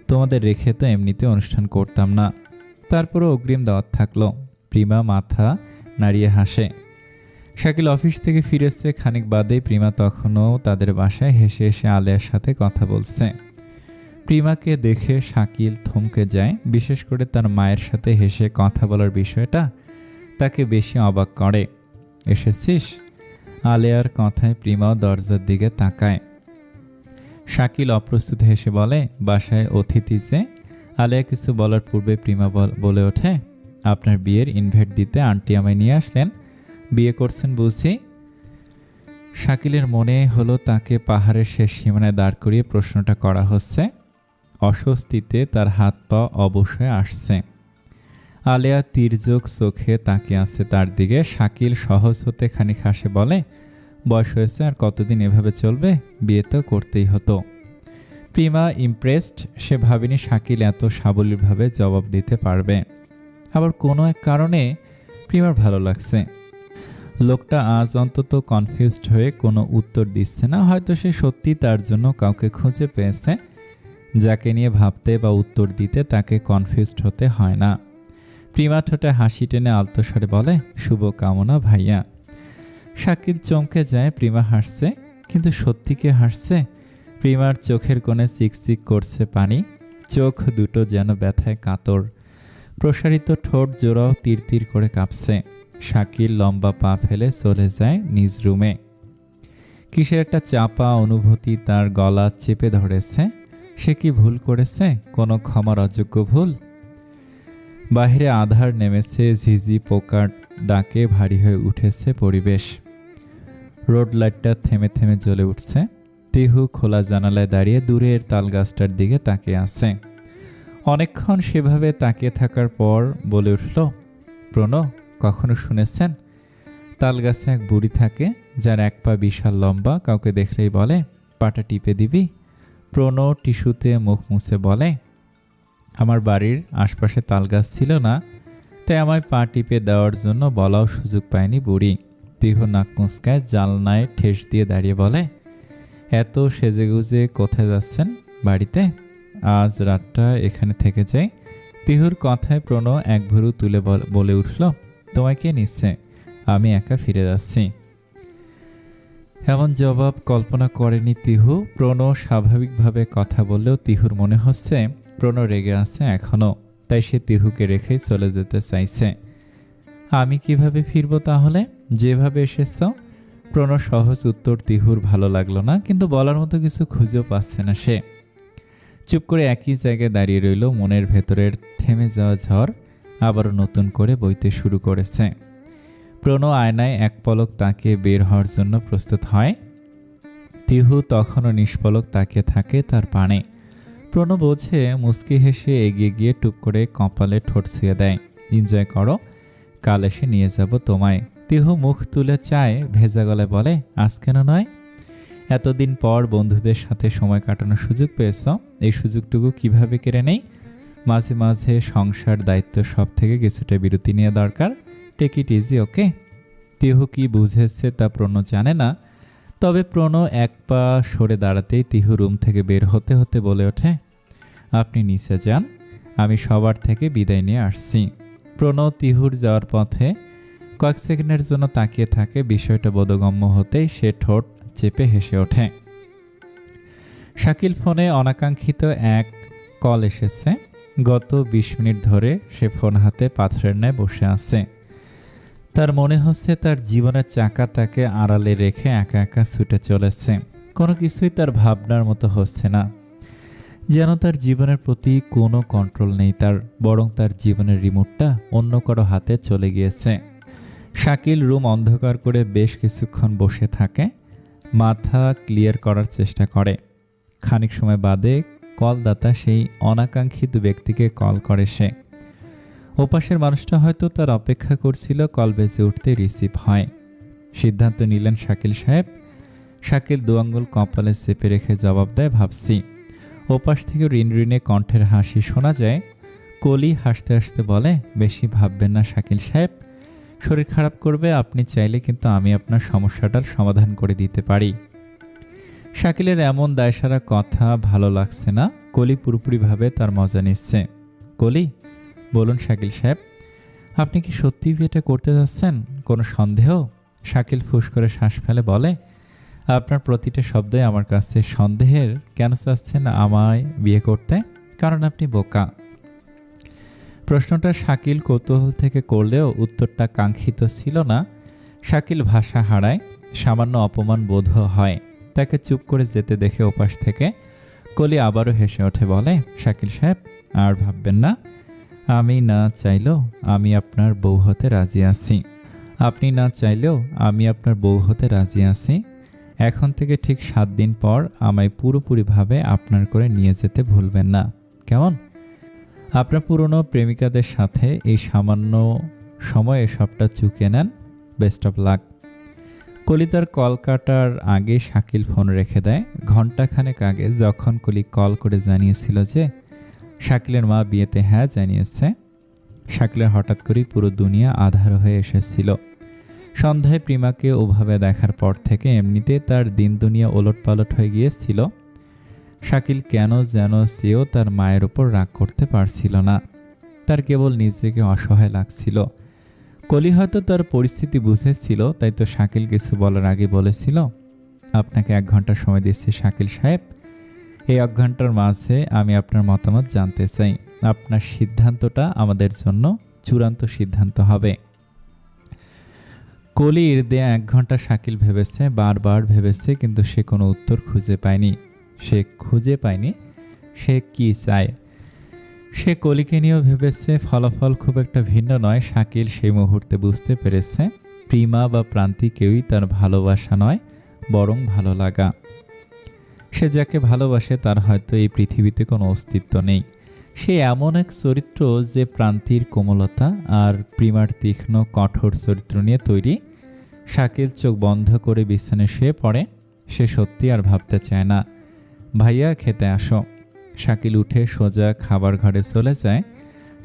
তোমাদের রেখে তো এমনিতে অনুষ্ঠান করতাম না। তারপরও অগ্রিম দাওয়াত থাকলো। প্রিমা মাথা নাড়িয়ে হাসে। শাকিল অফিস থেকে ফিরেছে খানিক বাদেই। প্রিমা তখনও তাদের বাসায় হেসে হেসে আলেয়ার সাথে কথা বলছে। প্রিমাকে দেখে শাকিল থমকে যায়। বিশেষ করে তার মায়ের সাথে হেসে কথা বলার বিষয়টা তাকে বেশি অবাক করে। এসেছিস? আলেয়ার কথায় প্রিমাও দরজার দিকে তাকায়। শাকিল অপ্রস্তুত হেসে বলে, বাসায় অতিথি যে। আলেয়া কিছু বলার পূর্বে প্রিমা বলে ওঠে, আপনার বিয়ের ইনভাইট দিতে আন্টি আমায় নিয়ে আসলেন। বিয়ে করছেন বুঝি? শাকিলের মনে হলো তাকে পাহাড়ের শেষ সীমানায় দাঁড় করিয়ে প্রশ্নটা করা হচ্ছে। অস্বস্তিতে তার হাত পা অবশ্যই আসছে। আলেয়া তির্যক চোখে তাকিয়ে আছে তার দিকে। শাকিল সহজ হতে খানিক হাসে বলে, বয়স হয়েছে, আর কতদিন এভাবে চলবে? বিয়ে তো করতেই হতো। Prima impressed. সে ভাবেনি শাকিল এত সাবলীলভাবে জবাব দিতে পারবে। আবার কোনো এক কারণে প্রিমার ভালো লাগছে। লোকটা আজ অন্তত কনফিউজড হয়ে কোনো উত্তর দিচ্ছে না। হয়তো সে সত্যি তার জন্য কাউকে খুঁজে পেয়েছে, যাকে নিয়ে ভাবতে বা উত্তর দিতে তাকে কনফিউজড হতে হয় না। প্রিমা ঠোঁটে হাসি টেনে আলতো স্বরে বলে, শুভ কামনা ভাইয়া। শাকিল চমকে যায়। প্রিমা হাসছে, কিন্তু সত্যি কি হাসছে? প্রিমার চোখের কোণে চিকচিক করছে পানি। চোখ দুটো যেন ব্যথায় কাতর। প্রসারিত ঠোঁট জোড়াও তীর তীর করে কাঁপছে। শাকিল লম্বা পা ফেলে চলে যায় নিজ রুমে। কিসের একটা চাপা অনুভূতি তার গলা চেপে ধরেছে। সে কি ভুল করেছে? কোনো ক্ষমার অযোগ্য ভুল? বাহিরে আধার নেমেছে। ঝিঝি পোকার ডাকে ভারী হয়ে উঠেছে পরিবেশ। রোড লাইটটা থেমে থেমে জ্বলে উঠছে। তিহু খোলা জানালায় দাঁড়িয়ে দূরের তালগাছটার দিকে তাকিয়ে আছে। অনেকক্ষণ সেভাবে তাকিয়ে থাকার পর বলে উঠল, প্রণব, কখনো শুনেছেন তালগাছে এক বুড়ি থাকে, যার এক পা বিশাল লম্বা, কাউকে দেখলেই বলে, পাটা টিপে দিবি? প্রণব টিস্যুতে মুখ মুছে বলে, আমার বাড়ির আশপাশে তালগাছ ছিল না, তাই আমায় পা টিপে দেওয়ার জন্য বলাও সুযোগ পায়নি বুড়ি। তিহু নাক মুচকায়, জানলায় ঠেস দিয়ে দাঁড়িয়ে বলে, এত সেজেগুজে কোথায় যাচ্ছেন? বাড়িতে। আজ রাতটা এখানে থেকে যাই। তিহুর কথায় প্রণব এক ভুরু তুলে বলে উঠল, তোমায় কে নিচ্ছে? আমি একা ফিরে যাচ্ছি। এমন জবাব কল্পনা করেনি তিহু। প্রণব স্বাভাবিকভাবে কথা বললেও তিহুর মনে হচ্ছে প্রণব রেগে আছে এখনো, তাই সে তিহুকে রেখেই চলে যেতে চাইছে। আমি কিভাবে ফিরবো তাহলে? যেভাবে এসেছ? প্রণব সহজ উত্তর তিহুর ভালো লাগলো না, কিন্তু বলার মতো কিছু খুঁজেও পাচ্ছে না সে। চুপ করে একই জায়গায় দাঁড়িয়ে রইল। মনের ভেতরের থেমে যাওয়া ঝড় আবারও নতুন করে বইতে শুরু করেছে। প্রণয় আয়নায় এক পলক তাকিয়ে বের হওয়ার জন্য প্রস্তুত হয়। তিহু তখনও নিষ্পলক তাকিয়ে থাকে তার পানে। প্রণয় বোঝে, মুচকি হেসে এগিয়ে গিয়ে টুক করে কপালে ঠোঁট ছুঁয়ে দেয়। এনজয় করো, কাল এসে নিয়ে যাব তোমায়। তিহু মুখ তুলে চায়, ভেজা গলায় বলে, আজ কেন নয়? এতদিন পর বন্ধুদের সাথে সময় কাটানোর সুযোগ পেয়েছ, এই সুযোগটুকু কিভাবে কেড়ে নেই? মাঝে মাঝে সংসার দায়িত্ব সব থেকে কিছুটা বিরতি নেওয়া দরকার। টেক ইট ইজি, ওকে? তিহু কি বুঝেছে তা প্রণয় জানে না, তবে প্রণয় এক পা সরে দাঁড়াতেই তিহু রুম থেকে বের হতে হতে বলে ওঠে, আপনি নিচে যান, আমি সবার থেকে বিদায় নিয়ে আসছি। প্রণয় তিহুর যাওয়ার পথে কয়েক সেকেন্ডের জন্য তাকিয়ে থাকে। বিষয়টা বোধগম্য হতেই সে ঠোঁট চেপে হেসে ওঠে। শাকিল ফোনে অনাকাঙ্ক্ষিত এক কল এসেছে। গত 20 মিনিট ধরে সে ফোন হাতে পাথরের ন্যায় বসে আছে। তার মনে হচ্ছে তার জীবনের চাকা তাকে আড়ালে রেখে একা একা ছুটে চলেছে। কোনো কিছুই তার ভাবনার মতো হচ্ছে না, যেন তার জীবনের প্রতি কোনো কন্ট্রোল নেই তার, বরং তার জীবনের রিমোটটা অন্য কারো হাতে চলে গিয়েছে। শাকিল রুম অন্ধকার করে বেশ কিছুক্ষণ বসে থাকে, মাথা ক্লিয়ার করার চেষ্টা করে। খানিক সময় বাদে কলদাতা সেই অনাকাঙ্ক্ষিত ব্যক্তিকে কল করে সে। ওপাশের মানুষটা হয়তো তার অপেক্ষা করছিল কল বেজে উঠতে রিসিভ হয়। সিদ্ধান্ত নিলেন শাকিল সাহেব। শাকিল 2 আঙ্গুল কপালে চেপে রেখে জবাব দেয়, ভাবছি। ওপাশ থেকে ঋণঋণে কণ্ঠের হাসি শোনা যায়। কলি হাসতে হাসতে বলে, বেশি ভাববেন না শাকিল সাহেব, শরীর খারাপ করবে, আপনি চাইলে কিন্তু আমি আপনার সমস্যাটার সমাধান করে দিতে পারি। শাকিলের এমন দায়সারা কথা ভালো লাগছে না। কলি পুরোপুরিভাবে তার মজা নিচ্ছে। কলি, বলুন শাকিল সাহেব, আপনি কি সত্যি বিয়েটা করতে যাচ্ছেন? কোনো সন্দেহ? শাকিল ফুস করে শ্বাস ফেলে বলে, আপনার প্রতিটা শব্দে আমার কাছে সন্দেহের। কেন চাচ্ছেন আমায় বিয়ে করতে? কারণ আপনি বোকা। প্রশ্নটা শাকিল কৌতূহল থেকে করলেও উত্তরটা কাঙ্ক্ষিত ছিল না। শাকিল ভাষা হারায়, সামান্য অপমান বোধ হয়। তাকে চুপ করে যেতে দেখে ওপাশ থেকে কলি আবারও হেসে ওঠে, বলে, শাকিল সাহেব আর ভাববেন না, আমি না চাইলেও আমি আপনার বউ হতে রাজি আছি। আপনি না চাইলেও আমি আপনার বউ হতে রাজি আছি। এখন থেকে ঠিক 7 দিন পর আমায় পুরোপুরিভাবে আপনার করে নিয়ে যেতে ভুলবেন না, কেমন? আপনার পুরনো প্রেমিকাদের সাথে এই সামান্য সময়ে সবটা চুকিয়ে নেন। Best of luck. কলি তার কল কাটার আগে শাকিল ফোন রেখে দেয়। ঘণ্টাখানেক আগে যখন কলি কল করে জানিয়েছিল যে শাকিলের মা বিয়েতে হ্যাঁ জানিয়েছে, শাকিলের হঠাৎ করেই পুরো দুনিয়া আধার হয়ে এসেছিল। সন্ধ্যায় প্রিমাকে ওভাবে দেখার পর থেকে এমনিতে তার দিন দুনিয়া ওলটপালট হয়ে গিয়েছিল। শাকিল কেন যেন সেও তার মায়ের ওপর রাগ করতে পারছিল না। তার কেবল নিজেকে অসহায় লাগছিল। কলি হয়তো তার পরিস্থিতি বুঝেছিল, তাই তো শাকিল কিছু বলার আগে বলেছিল, আপনাকে 1 ঘন্টা সময় দিচ্ছি শাকিল সাহেব। এই 1 ঘন্টার মাঝে আমি আপনার মতামত জানতে চাই। আপনার সিদ্ধান্তটা আমাদের জন্য চূড়ান্ত সিদ্ধান্ত হবে। কলির দেয়া 1 ঘন্টা শাকিল ভেবেছে, বারবার ভেবেছে, কিন্তু সে কোনো উত্তর খুঁজে পায়নি। সে কি চায়। সে কলিকে নিয়েও ভেবেছে, ফলাফল খুব একটা ভিন্ন নয়। শাকিল সেই মুহূর্তে বুঝতে পেরেছে প্রিমা বা প্রান্তি কেউই তার ভালোবাসা নয়, বরং ভালো লাগা। সে যাকে ভালোবাসে তার হয়তো এই পৃথিবীতে কোনো অস্তিত্ব নেই। সে এমন এক চরিত্র যে প্রান্তির কোমলতা আর প্রিমার তীক্ষ্ণ কঠোর চরিত্র নিয়ে তৈরি। শাকিল চোখ বন্ধ করে বিছানায় শুয়ে পড়ে। সে সত্যি আর ভাবতে চায় না। ভাইয়া, খেতে আসো। শাকিল উঠে সোজা খাবার ঘরে চলে যায়।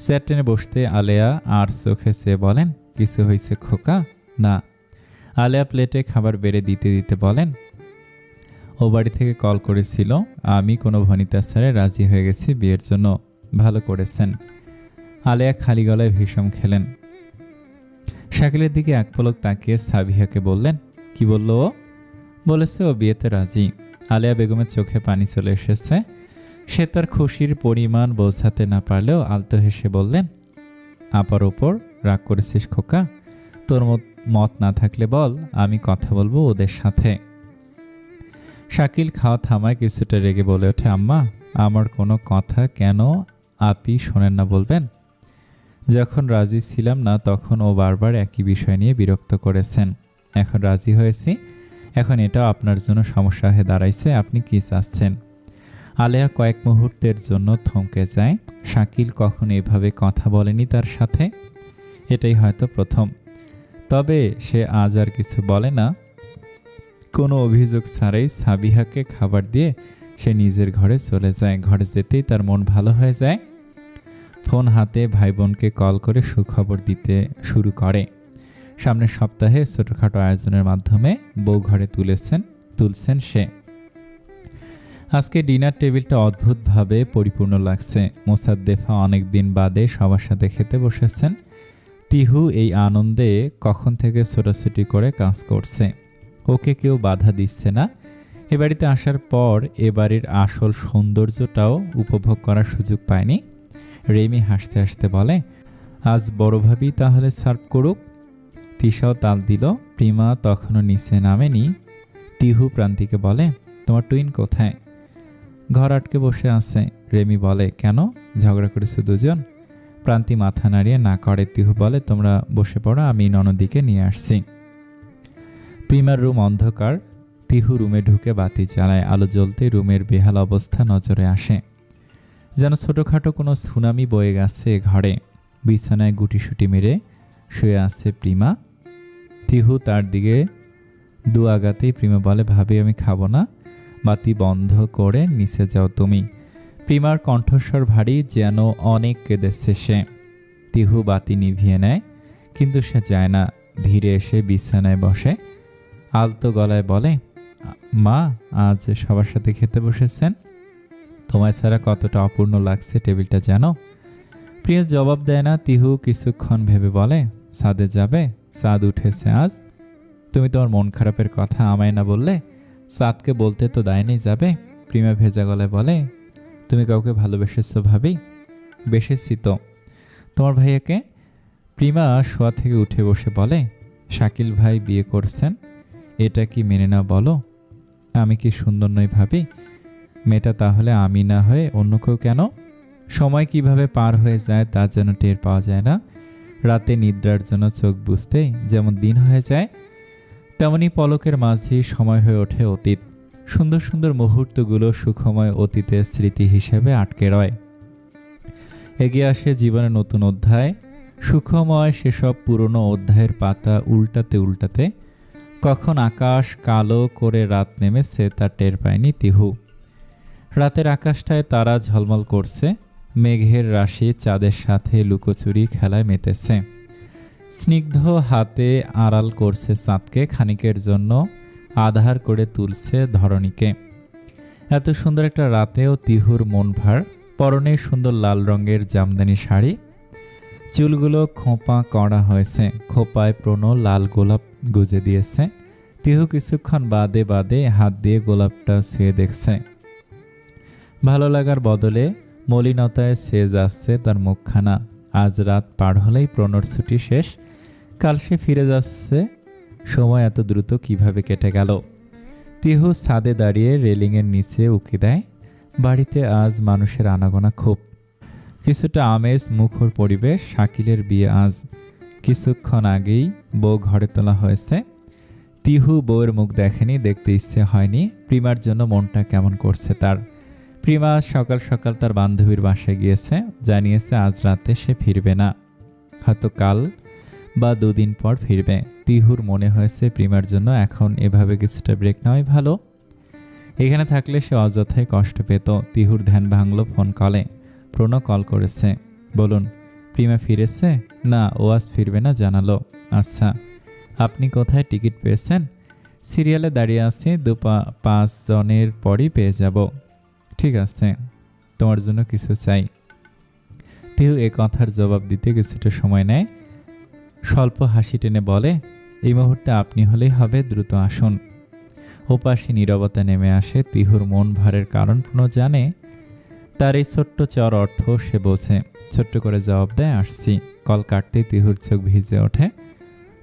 চেয়ার টেনে বসতে আলেয়া আর চোখে চেয়ে বলেন, কিছু হয়েছে খোকা? না। আলেয়া প্লেটে খাবার বেড়ে দিতে দিতে বলেন, ও বাড়ি থেকে কল করেছিল, আমি কোনো ভনিতা স্যারে রাজি হয়ে গেছি বিয়ের জন্য। ভালো করেছেন। আলেয়া খালি গলায় ভীষণ খেলেন। শাকিলের দিকে এক পলক তাকিয়ে সাবিহাকে বললেন, কি বলল ও? বলেছে ও বিয়েতে রাজি। আলেয়া বেগমের চোখে পানি চলে এসেছে। সে তার খুশির পরিমাণ বোঝাতে না পারলেও আলতো হেসে বললেন, আপার ওপর রাগ করেছিস খোকা? তোর মত না থাকলে বল, আমি কথা বলবো ওদের সাথে। শাকিল খাওয়া থামায় কিছুটা রেগে বলে ওঠে, আম্মা, আমার কোনো কথা কেন আপনি শোনেন না বলবেন? যখন রাজি ছিলাম না তখন ও বারবার একই বিষয় নিয়ে বিরক্ত করেছেন। এখন রাজি হয়েছি, এখন এটাও আপনার জন্য সমস্যা হয়ে দাঁড়াইছে। আপনি কি চাচ্ছেন? আলেয়া কয়েক মুহূর্তের জন্য থমকে যায়। শাকিল কখনো এভাবে কথা বলেনি তার সাথে, এটাই হয়তো প্রথম। তবে সে আজ আর কিছু বলে না। কোনো অভিযোগ ছাড়াই সাবিহাকে খাবার দিয়ে সে নিজের ঘরে চলে যায়। ঘরে যেতেই তার মন ভালো হয়ে যায়। ফোন হাতে ভাই বোনকে কল করে সুখবর দিতে শুরু করে। সামনের সপ্তাহে ছোটখাটো আয়োজনের মাধ্যমে বউ ঘরে তুলছেন সে। আজকে ডিনার টেবিলটা অদ্ভুতভাবে পরিপূর্ণ লাগছে। মোসাদ্দেফা অনেকদিন বাদে সবার সাথে খেতে বসেছেন। তিহু এই আনন্দে কখন থেকে ছোটাছুটি করে কাজ করছে। ওকে কেউ বাধা দিচ্ছে না। এ বাড়িতে আসার পর এ বাড়ির আসল সৌন্দর্যটাও উপভোগ করার সুযোগ পায়নি। রেমি হাসতে হাসতে বলে, আজ বড় ভাবি তাহলে সার্ভ করুক। তিশাও তাল দিল। প্রিমা তখনও নিচে নামেনি। তিহু প্রান্তিকে বলে, তোমার টুইন কোথায়? ঘর আটকে বসে আছে। রেমি বলে, কেন, ঝগড়া করেছে দুজন? প্রান্তি মাথা নাড়িয়ে না করে। তিহু বলে, তোমরা বসে পড়ো, আমি ননদিকে নিয়ে আসছি। প্রিমার রুম অন্ধকার। তিহু রুমে ঢুকে বাতি জ্বালায়। আলো জ্বলতে রুমের বেহাল অবস্থা নজরে আসে। যেন ছোটখাটো কোনো সুনামি বয়ে গেছে ঘরে। বিছানায় গুটিসুটি মেরে শুয়ে আছে প্রিমা। তিহু তার দিকে দু আগাতেই প্রিমা বলে, ভাবি আমি খাবো না, বাতি বন্ধ করে নিচে যাও তুমি। প্রিমার কণ্ঠস্বর ভারী, যেন অনেক কেঁদেছে সে। তিহু বাতি নিভিয়ে নেয়, কিন্তু সে যায় না। ধীরে এসে বিছানায় বসে আলতো গলায় বলে, মা আজ সবার সাথে খেতে বসেছেন, তোমায় ছাড়া কতটা অপূর্ণ লাগছে টেবিলটা জানো? প্রিয়া জবাব দেয় না। তিহু কিছুক্ষণ ভেবে বলে, ছাদে যাবে? চাঁদ উঠেছে আজ। তুমি তোমার মন খারাপের কথা আমায় না বললে? চাঁদকে বলতে তো দায়নি যাবে। প্রিমা ভেজা গলায় বলে, তুমি কাউকে ভালোবেসেছো ভাবি? বেসেছি তো। তোমার ভাইয়াকে? প্রিমা শোয়া থেকে উঠে বসে বলে, শাকিল ভাই বিয়ে করছেন, এটা কি মেনে না বলো? আমি কি সুন্দর নই ভাবি? মেয়েটা তাহলে আমি না হয়ে অন্য কেউ কেন? সময় কিভাবে পার হয়ে যায় তা যেন টের পাওয়া যায় না। রাতে নিদ্রার জন্য চোখ বুঝতে যেমন দিন হয়ে যায়, তেমনি পলকের মাঝেই সময় হয়ে ওঠে অতীত। সুন্দর সুন্দর মুহূর্তগুলো সুখময় অতীতের স্মৃতি হিসেবে আটকে রয়। এগিয়ে আসে জীবনের নতুন অধ্যায়। সুখময় সেসব পুরনো অধ্যায়ের পাতা উল্টাতে উল্টাতে কখন আকাশ কালো করে রাত নেমেছে তা টের পায়নি তিহু। রাতের আকাশটায় তারা ঝলমল করছে। মেঘের রাশি চাঁদের সাথে লুকোচুরি খেলায় মেতেছে। স্নিগ্ধ হাতে আড়াল করছে চাঁদকে, খানিকের জন্য আধার করে তুলছে ধরণীকে। এত সুন্দর একটা রাতেও তিহুর মন ভার। পরনে সুন্দর লাল রঙের জামদানি শাড়ি, চুলগুলো খোঁপা করা হয়েছে, খোপায় প্রণ লাল গোলাপ গুজে দিয়েছে। তিহু কিছুক্ষণ বাদে বাদে হাত দিয়ে গোলাপটা ছুঁয়ে দেখছে। ভালো লাগার বদলে মলিনতায় ছেয়ে যাচ্ছে তার মুখখানা। আজ রাত পার হলেই প্রণর ছুটি শেষ। কাল সে ফিরে যাচ্ছে। সময় এত দ্রুত কিভাবে কেটে গেল। তিহু ছাদে দাঁড়িয়ে রেলিংয়ের নিচে উকি দেয়। বাড়িতে আজ মানুষের আনাগোনা খুব। কিছুটা আমেজ মুখর পরিবেশ। শাকিলের বিয়ে আজ। কিছুক্ষণ আগেই বউ ঘরে তোলা হয়েছে। তিহু বউয়ের মুখ দেখেনি, দেখতে ইচ্ছে হয়নি। প্রিমার জন্য মনটা কেমন করছে তার। প্রিমা সকাল সকাল তার বান্ধবীর বাসায় গিয়েছে, জানিয়েছে আজ রাতে সে ফিরবে না, হয়তো কাল বা দুদিন পর ফিরবে। তিহুর মনে হয়েছে প্রিমার জন্য এখন এভাবে কিছুটা ব্রেক নেওয়াই ভালো। এখানে থাকলে সে অযথাই কষ্ট পেত। তিহুর ধ্যান ভাঙল ফোন কলে। প্রণ কল করেছে। বলুন, প্রিমা ফিরেছে? না, ও আজ ফিরবে না জানালো। আচ্ছা, আপনি কোথায় টিকিট পেয়েছেন? সিরিয়ালে দাঁড়িয়ে আছি, 5 জনের পরই পেয়ে যাব। ঠিক আছে, তোমার জন্য কিছু চাই। তিহু এ কথার জবাব দিতে কিছুটা সময় নেয়। স্বল্প হাসি টেনে বলে, এই মুহূর্তে আপনি হলেই হবে, দ্রুত আসুন। ওপাশে নীরবতা নেমে আসে। তিহুর মন ভারের কারণ প্রণ জানে। তার এই ছোট্ট চাওয়ার অর্থ সে বোঝে। ছোট্ট করে জবাব দেয়, আসছি। কল কাটতেই তিহুর চোখ ভিজে ওঠে।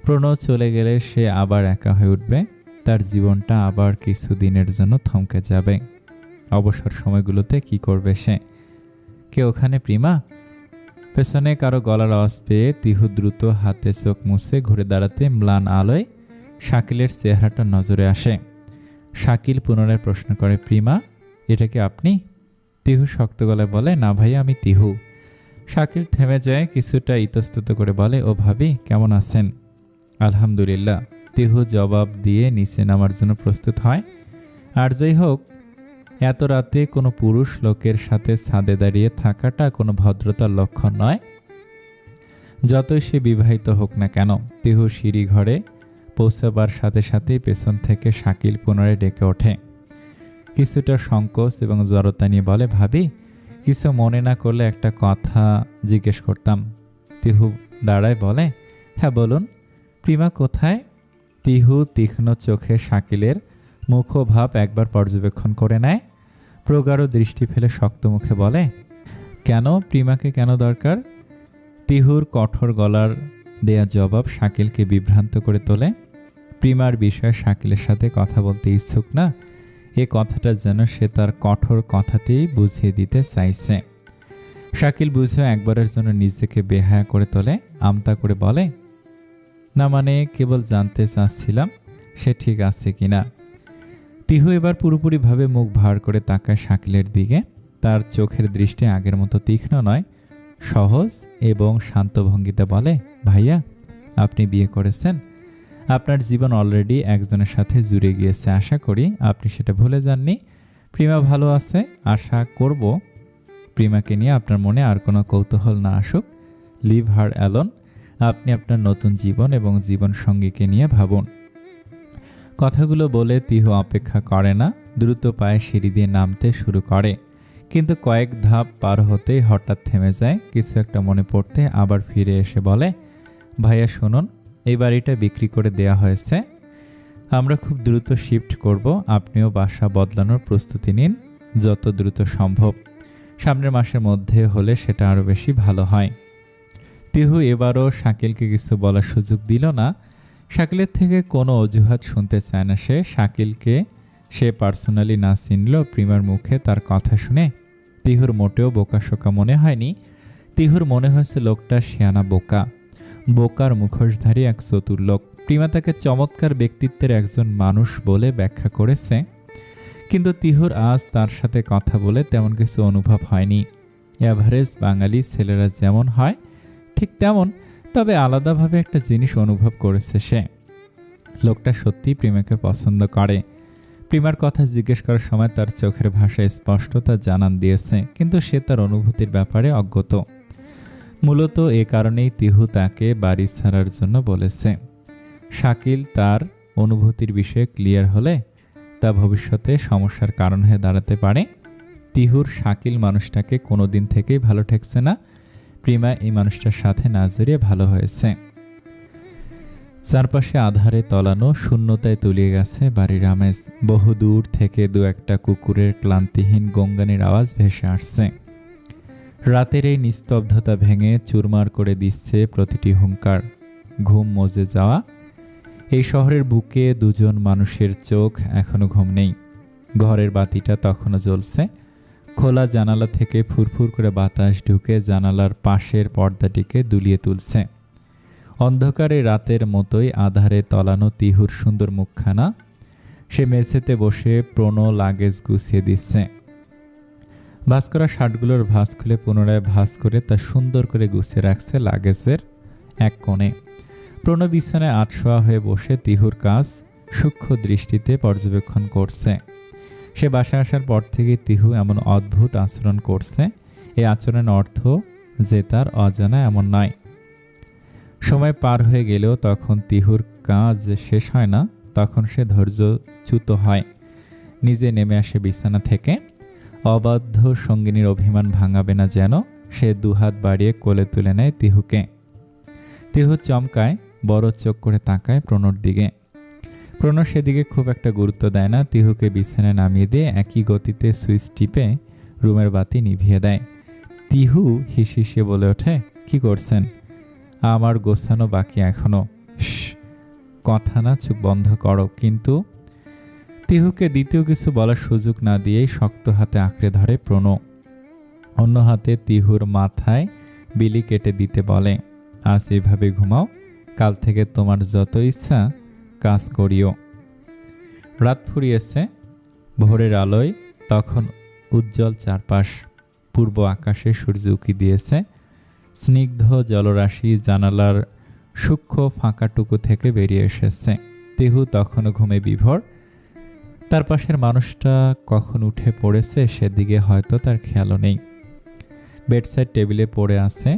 প্রণ চলে গেলে সে আবার একা হয়ে উঠবে। তার জীবনটা আবার কিছু দিনের জন্য থমকে যাবে। অবসর সময়গুলোতে কি করবে সে? কে ওখানে? প্রিমা? পেছনে কারো গলার আওয়াজ পেয়ে তিহু দ্রুত হাতে চোখ মুছে ঘুরে দাঁড়াতে ম্লান আলোয় শাকিলের চেহারাটা নজরে আসে। শাকিল পুনরায় প্রশ্ন করে, প্রিমা, এটা কি আপনি? তিহু শক্ত গলায় বলে, না ভাইয়া, আমি তিহু। শাকিল থেমে যায়, কিছুটা ইতস্তত করে বলে, ও ভাবি, কেমন আছেন? আলহামদুলিল্লাহ। তিহু জবাব দিয়ে নিচে নামার জন্য প্রস্তুত হয়। আর যাই হোক, এত রাতে কোনো পুরুষ লোকের সাথে ছাদে দাঁড়িয়ে থাকাটা কোনো ভদ্রতার লক্ষণ নয়, যতই সে বিবাহিত হোক না কেন। তিহু সিঁড়ি ঘরে পৌঁছাবার সাথে সাথেই পেছন থেকে শাকিল পুনরায় ডেকে ওঠে। কিছুটা সংকোচ এবং জড়তা নিয়ে বলে, ভাবি, কিছু মনে না করলে একটা কথা জিজ্ঞেস করতাম। তিহু দাঁড়ায়, বলে, হ্যাঁ বলুন। প্রিমা কোথায়? তিহু তীক্ষ্ণ চোখে শাকিলের মুখভাব একবার পর্যবেক্ষণ করে নেয়, প্রগাঢ় দৃষ্টি ফেলে শক্ত মুখে বলে, কেন? প্রিমাকে কেন দরকার? তিহুর কঠোর গলার দেয়া জবাব শাকিলকে বিভ্রান্ত করে তোলে। প্রিমার বিষয়ে শাকিলের সাথে কথা বলতে ইচ্ছুক না, এ কথাটা যেন সে তার কঠোর কথাতেই বুঝিয়ে দিতে চাইছে। শাকিল বুঝেও একবারের জন্য নিজেকে বেহায়া করে তোলে, আমতা করে বলে, না মানে কেবল জানতে চাচ্ছিলাম সে ঠিক আছে কিনা। তিহু এবার পুরোপুরিভাবে মুখ ভার করে তাকায় শাকিলের দিকে। তার চোখের দৃষ্টি আগের মতো তীক্ষ্ণ নয়, সহজ এবং শান্ত ভঙ্গিতে বলে, ভাইয়া, আপনি বিয়ে করেছেন। আপনার জীবন অলরেডি একজনের সাথে জুড়ে গিয়েছে, আশা করি আপনি সেটা ভুলে যাননি। প্রিমা ভালো আছে, আশা করব প্রিমাকে নিয়ে আপনার মনে আর কোনো কৌতূহল না আসুক। Leave her alone. আপনি আপনার নতুন জীবন এবং জীবন সঙ্গীকে নিয়ে ভাবুন। কথাগুলো বলে তিহু অপেক্ষা করে না, দ্রুত পায়ে সিঁড়ি দিয়ে নামতে শুরু করে। কিন্তু কয়েক ধাপ পার হতেই হঠাৎ থেমে যায়। কিছু একটা মনে পড়তে আবার ফিরে এসে বলে, ভাইয়া শুনুন, এই বাড়িটা বিক্রি করে দেয়া হয়েছে। আমরা খুব দ্রুত শিফট করব। আপনিও বাসা বদলানোর প্রস্তুতি নিন যত দ্রুত সম্ভব। সামনের মাসের মধ্যে হলে সেটা আরও বেশি ভালো হয়। তিহু এবারও শাকিলকে কিছু বলার সুযোগ দিল না। শাকিলের থেকে কোনো অজুহাত শুনতে চায় না সে। শাকিলকে সে পার্সোনালি না চিনলেও প্রিমার মুখে তার কথা শুনে তিহুর মোটেও বোকাশোকা মনে হয়নি। তিহুর মনে হয়েছে লোকটা শিয়ানা বোকা, বোকার মুখোশধারী এক চতুর লোক। প্রিমা তাকে চমৎকার ব্যক্তিত্বের একজন মানুষ বলে ব্যাখ্যা করেছে, কিন্তু তিহুর আজ তার সাথে কথা বলে তেমন কিছু অনুভব হয়নি। অ্যাভারেজ বাঙালি ছেলেরা যেমন হয় ঠিক তেমন, তবে আলাদাভাবে একটা জিনিস অনুভব করেছে সে, লোকটা সত্যিই প্রিমাকে পছন্দ করে। প্রিমার কথা জিজ্ঞেস করার সময় তার চোখের ভাষায় স্পষ্টতা জানান দিয়েছে, কিন্তু সে তার অনুভূতির ব্যাপারে অজ্ঞত। মূলত এ কারণেই তিহু তাকে বাড়ি ছাড়ার জন্য বলেছে। শাকিল তার অনুভূতির বিষয়ে ক্লিয়ার হলে তা ভবিষ্যতে সমস্যার কারণ হয়ে দাঁড়াতে পারে। তিহুর শাকিল মানুষটাকে কোনোদিন থেকেই ভালো ঠেকছে না। প্রিমা এই মানুষটার সাথে না জড়িয়ে ভালো হয়েছে। চারপাশে আধারে তলানো, শূন্যতায় তলিয়ে গেছে বাড়ির আমেজ। বহুদূর থেকে দু একটা কুকুরের ক্লান্তিহীন গঙ্গানির আওয়াজ ভেসে আসছে। রাতের এই নিস্তব্ধতা ভেঙে চুরমার করে দিচ্ছে প্রতিটি হুঙ্কার। ঘুম মজে যাওয়া এই শহরের বুকে দুজন মানুষের চোখ এখনো ঘুম নেই। ঘরের বাতিটা তখনও জ্বলছে। খোলা জানালা থেকে ফুরফুর করে বাতাস ঢুকে জানালার পাশের পর্দাটিকে দুলিয়ে তুলছে। অন্ধকারে রাতের মতোই আধারে তলানো তিহুর সুন্দর মুখখানা। সে মেঝেতে বসে প্রণো লাগেজ গুছিয়ে দিচ্ছে। ভাঁজ করা শার্টগুলোর ভাঁজ খুলে পুনরায় ভাঁজ করে তা সুন্দর করে গুছিয়ে রাখছে লাগেজের এক কোণে। প্রণো বিছানায় আটশোয়া হয়ে বসে তিহুর কাজ সূক্ষ্ম দৃষ্টিতে পর্যবেক্ষণ করছে। সে বাসায় আসার পর থেকে তিহু এমন অদ্ভুত আচরণ করছে। এই আচরণের অর্থ যে তার অজানা এমন নয়। সময় পার হয়ে গেলেও তখন তিহুর কাজ শেষ হয় না। তখন সে ধৈর্যচ্যুত হয়, নিজে নেমে আসে বিছানা থেকে। অবাধ্য সঙ্গিনীর অভিমান ভাঙাবে না যেন, সে দুহাত বাড়িয়ে কোলে তুলে নেয় তিহুকে। তিহু চমকায়, বড় চোখ করে তাকায় প্রণোর দিকে। প্রণো সেদিকে খুব একটা গুরুত্ব দেয় না। তিহুকে বিছানায় নামিয়ে দিয়ে একই গতিতে সুইচ টিপে রুমের বাতি নিভিয়ে দেয়। তিহু হিসিয়ে বলে ওঠে, কি করছেন? আমার গোছানো বাকি এখনো। কথা না, চোখ বন্ধ করো। কিন্তু তিহুকে দ্বিতীয় কিছু বলার সুযোগ না দিয়েই শক্ত হাতে আঁকড়ে ধরে প্রণো। অন্য হাতে তিহুর মাথায় বিলি কেটে দিতে বলে। আজ এভাবে ঘুমাও, কাল থেকে তোমার যত ইচ্ছা কাজ করিও। রাত ফুরিয়েছে, ভোরের আলোয় তখন উজ্জ্বল চারপাশ। পূর্ব আকাশে সূর্য উঁকি দিয়েছে। স্নিগ্ধ জলরাশি জানালার সূক্ষ্ম ফাঁকাটুকু থেকে বেরিয়ে এসেছে। তিহু তখনও ঘুমে বিভোর। তার পাশের মানুষটা কখন উঠে পড়েছে সেদিকে হয়তো তার খেয়ালও নেই। বেডসাইড টেবিলে পড়ে আছে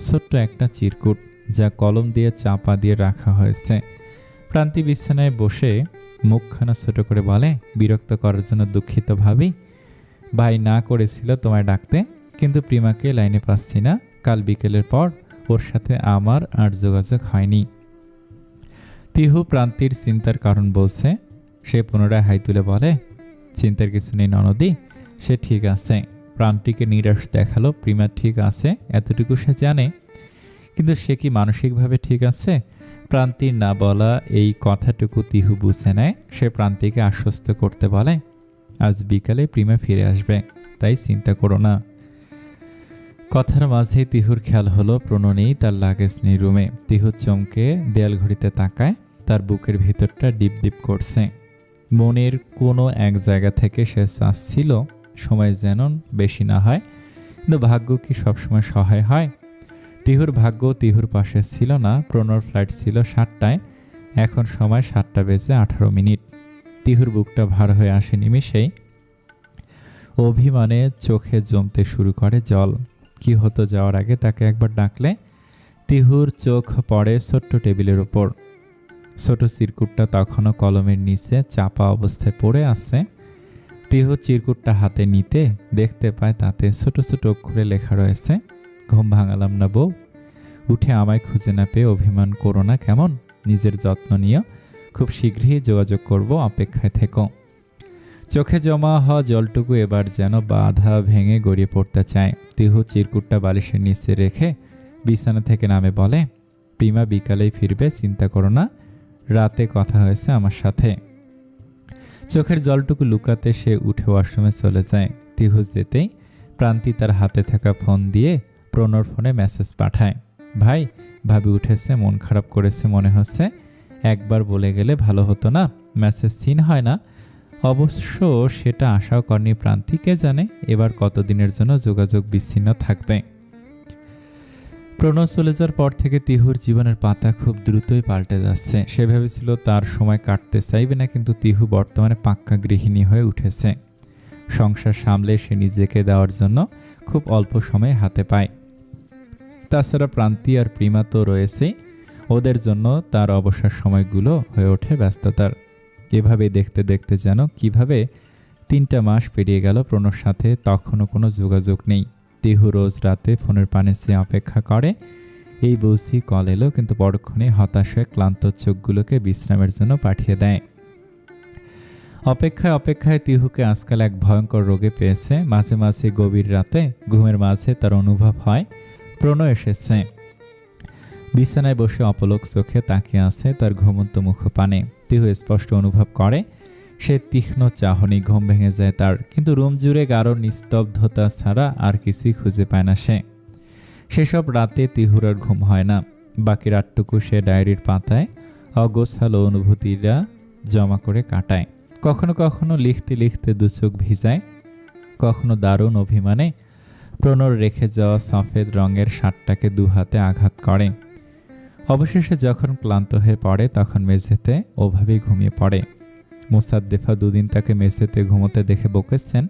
ছোট্ট একটা চিরকুট, যা কলম দিয়ে চাপা দিয়ে রাখা হয়েছে। প্রান্তি বিছানায় বসে মুখখানা ছোট করে বলে, বিরক্ত করার জন্য দুঃখিত ভাবি। ভাই না করেছিল তোমায় ডাকতে, কিন্তু প্রিমাকে লাইনে পাচ্ছি না। কাল বিকেলের পর ওর সাথে আমার আর যোগাযোগ হয়নি। তিহু প্রান্তির চিন্তার কারণ বলছে। সে পুনরায় হাই তুলে বলে, চিন্তার কিছু নেই ননদি, সে ঠিক আছে। প্রান্তিকে নিরাশ দেখালো। প্রিমা ঠিক আছে এতটুকু সে জানে, কিন্তু সে কি মানসিকভাবে ঠিক আছে? প্রান্তির না বলা এই কথাটুকু তিহু বুঝে নেয়। সে প্রান্তিকে আশ্বস্ত করতে বলে, আজ বিকালে প্রিমা ফিরে আসবে, তাই চিন্তা করো না। কথার মাঝে তিহুর খেয়াল হলো প্রণয় নেই, তার লাগেজ নেই রুমে। তিহু চমকে দেয়াল ঘড়িতে তাকায়। তার বুকের ভিতরটা ডিপ ডিপ করছে। মনের কোনো এক জায়গা থেকে সে চাচ্ছিল সময় যেন বেশি না হয়, কিন্তু ভাগ্য কি সবসময় সহায় হয়? তিহুর ভাগ্য তিহুর পাশে ছিল না। প্রণর ফ্লাইট ছিল 7টায়, এখন সময় 7:18। তিহুর বুকটা ভার হয়ে আসে নিমিষেই। অভিমানে চোখে জমতে শুরু করে জল। কি হতো যাওয়ার আগে তাকে একবার ডাকলে? তিহুর চোখ পড়ে ছোট্ট টেবিলের ওপর। ছোট চিরকুটটা তখনও কলমের নিচে চাপা অবস্থায় পড়ে আছে। তিহু চিরকুটটা হাতে নিতে দেখতে পায় তাতে ছোট ছোট অক্ষরে লেখা রয়েছে, ঘুম ভাঙালাম না বউ, উঠে আমায় খুঁজে না পেয়ে অভিমান করো না কেমন, নিজের যত্ন নিও, খুব শীঘ্রই যোগাযোগ করব, অপেক্ষায় থেকো। চোখে জমা হওয়া জলটুকু এবার যেন বাধা ভেঙে গড়িয়ে পড়তে চায়। তিহু চিরকুটটা বালিশের নিচে রেখে বিছানা থেকে নামে বলে, প্রিমা বিকালেই ফিরবে, চিন্তা করো না, রাতে কথা হয়েছে আমার সাথে। চোখের জলটুকু লুকাতে সে উঠে ওয়াশরুমে চলে যায়। তিহু যেতেই প্রান্তি তার হাতে থাকা ফোন দিয়ে প্রণর ফোনে মেসেজ পাঠায়, ভাই ভাবি উঠেছে, মন খারাপ করেছে মনে হচ্ছে, একবার বলে গেলে ভালো হতো না? মেসেজ সিন হয় না। অবশ্য সেটা আশাও করেনি প্রান্তি। কে জানে এবার কতদিনের জন্য যোগাযোগ বিচ্ছিন্ন থাকবে। প্রণয় চলে যাওয়ার পর থেকে তিহুর জীবনের পাতা খুব দ্রুতই পাল্টে যাচ্ছে। সে ভেবেছিল তার সময় কাটতে চাইবে না, কিন্তু তিহু বর্তমানে পাক্কা গৃহিণী হয়ে উঠেছে। সংসার সামলে সে নিজেকে দেওয়ার জন্য খুব অল্প সময় হাতে পায়। তাছাড়া প্রান্তি আর প্রিমা তো রয়েছেই, ওদের জন্য তার অবসর সময়গুলো হয়ে ওঠে ব্যস্ততার। এভাবে দেখতে দেখতে যেন কিভাবে 3টা মাস পেরিয়ে গেল। প্রণর সাথে তখনও কোনো যোগাযোগ নেই। তিহু রোজ রাতে ফোনের পানে চেয়ে অপেক্ষা করে, এই বুঝি কল এলো, কিন্তু পরক্ষণে হতাশ হয়ে ক্লান্ত চোখগুলোকে বিশ্রামের জন্য পাঠিয়ে দেয়। অপেক্ষায় অপেক্ষায় তিহুকে আজকাল এক ভয়ঙ্কর রোগে পেয়েছে। মাঝে মাঝে গভীর রাতে ঘুমের মাঝে তার অনুভব হয় প্রণয় এসেছে। বিছানায় বসে অপলক চোখে তাকিয়ে আছে তার ঘুমন্ত মুখপানে। তিহু স্পষ্ট অনুভব করে সে তীক্ষ্ণ চাহনি। ঘুম ভেঙে যায় তার, কিন্তু রুম জুড়ে গাঢ় নিস্তব্ধতা ছাড়া আর কিছুই খুঁজে পায় না সে। সেসব রাতে তিহুর আর ঘুম হয় না। বাকি রাতটুকু সে ডায়েরির পাতায় অগোছালো অনুভূতিরা জমা করে কাটায়। কখনো কখনো লিখতে লিখতে দু চোখ ভিজায়, কখনো দারুণ অভিমানে প্রণর রেখে যাওয়া সফেদ রঙের শার্টটাকে দু হাতে আঘাত করে। অবশেষে যখন ক্লান্ত হয়ে পড়ে তখন মেঝেতে ওভাবেই ঘুমিয়ে পড়ে। মোসাদ্দেফা দুদিন তাকে মেঝেতে ঘুমোতে দেখে বকেছেন।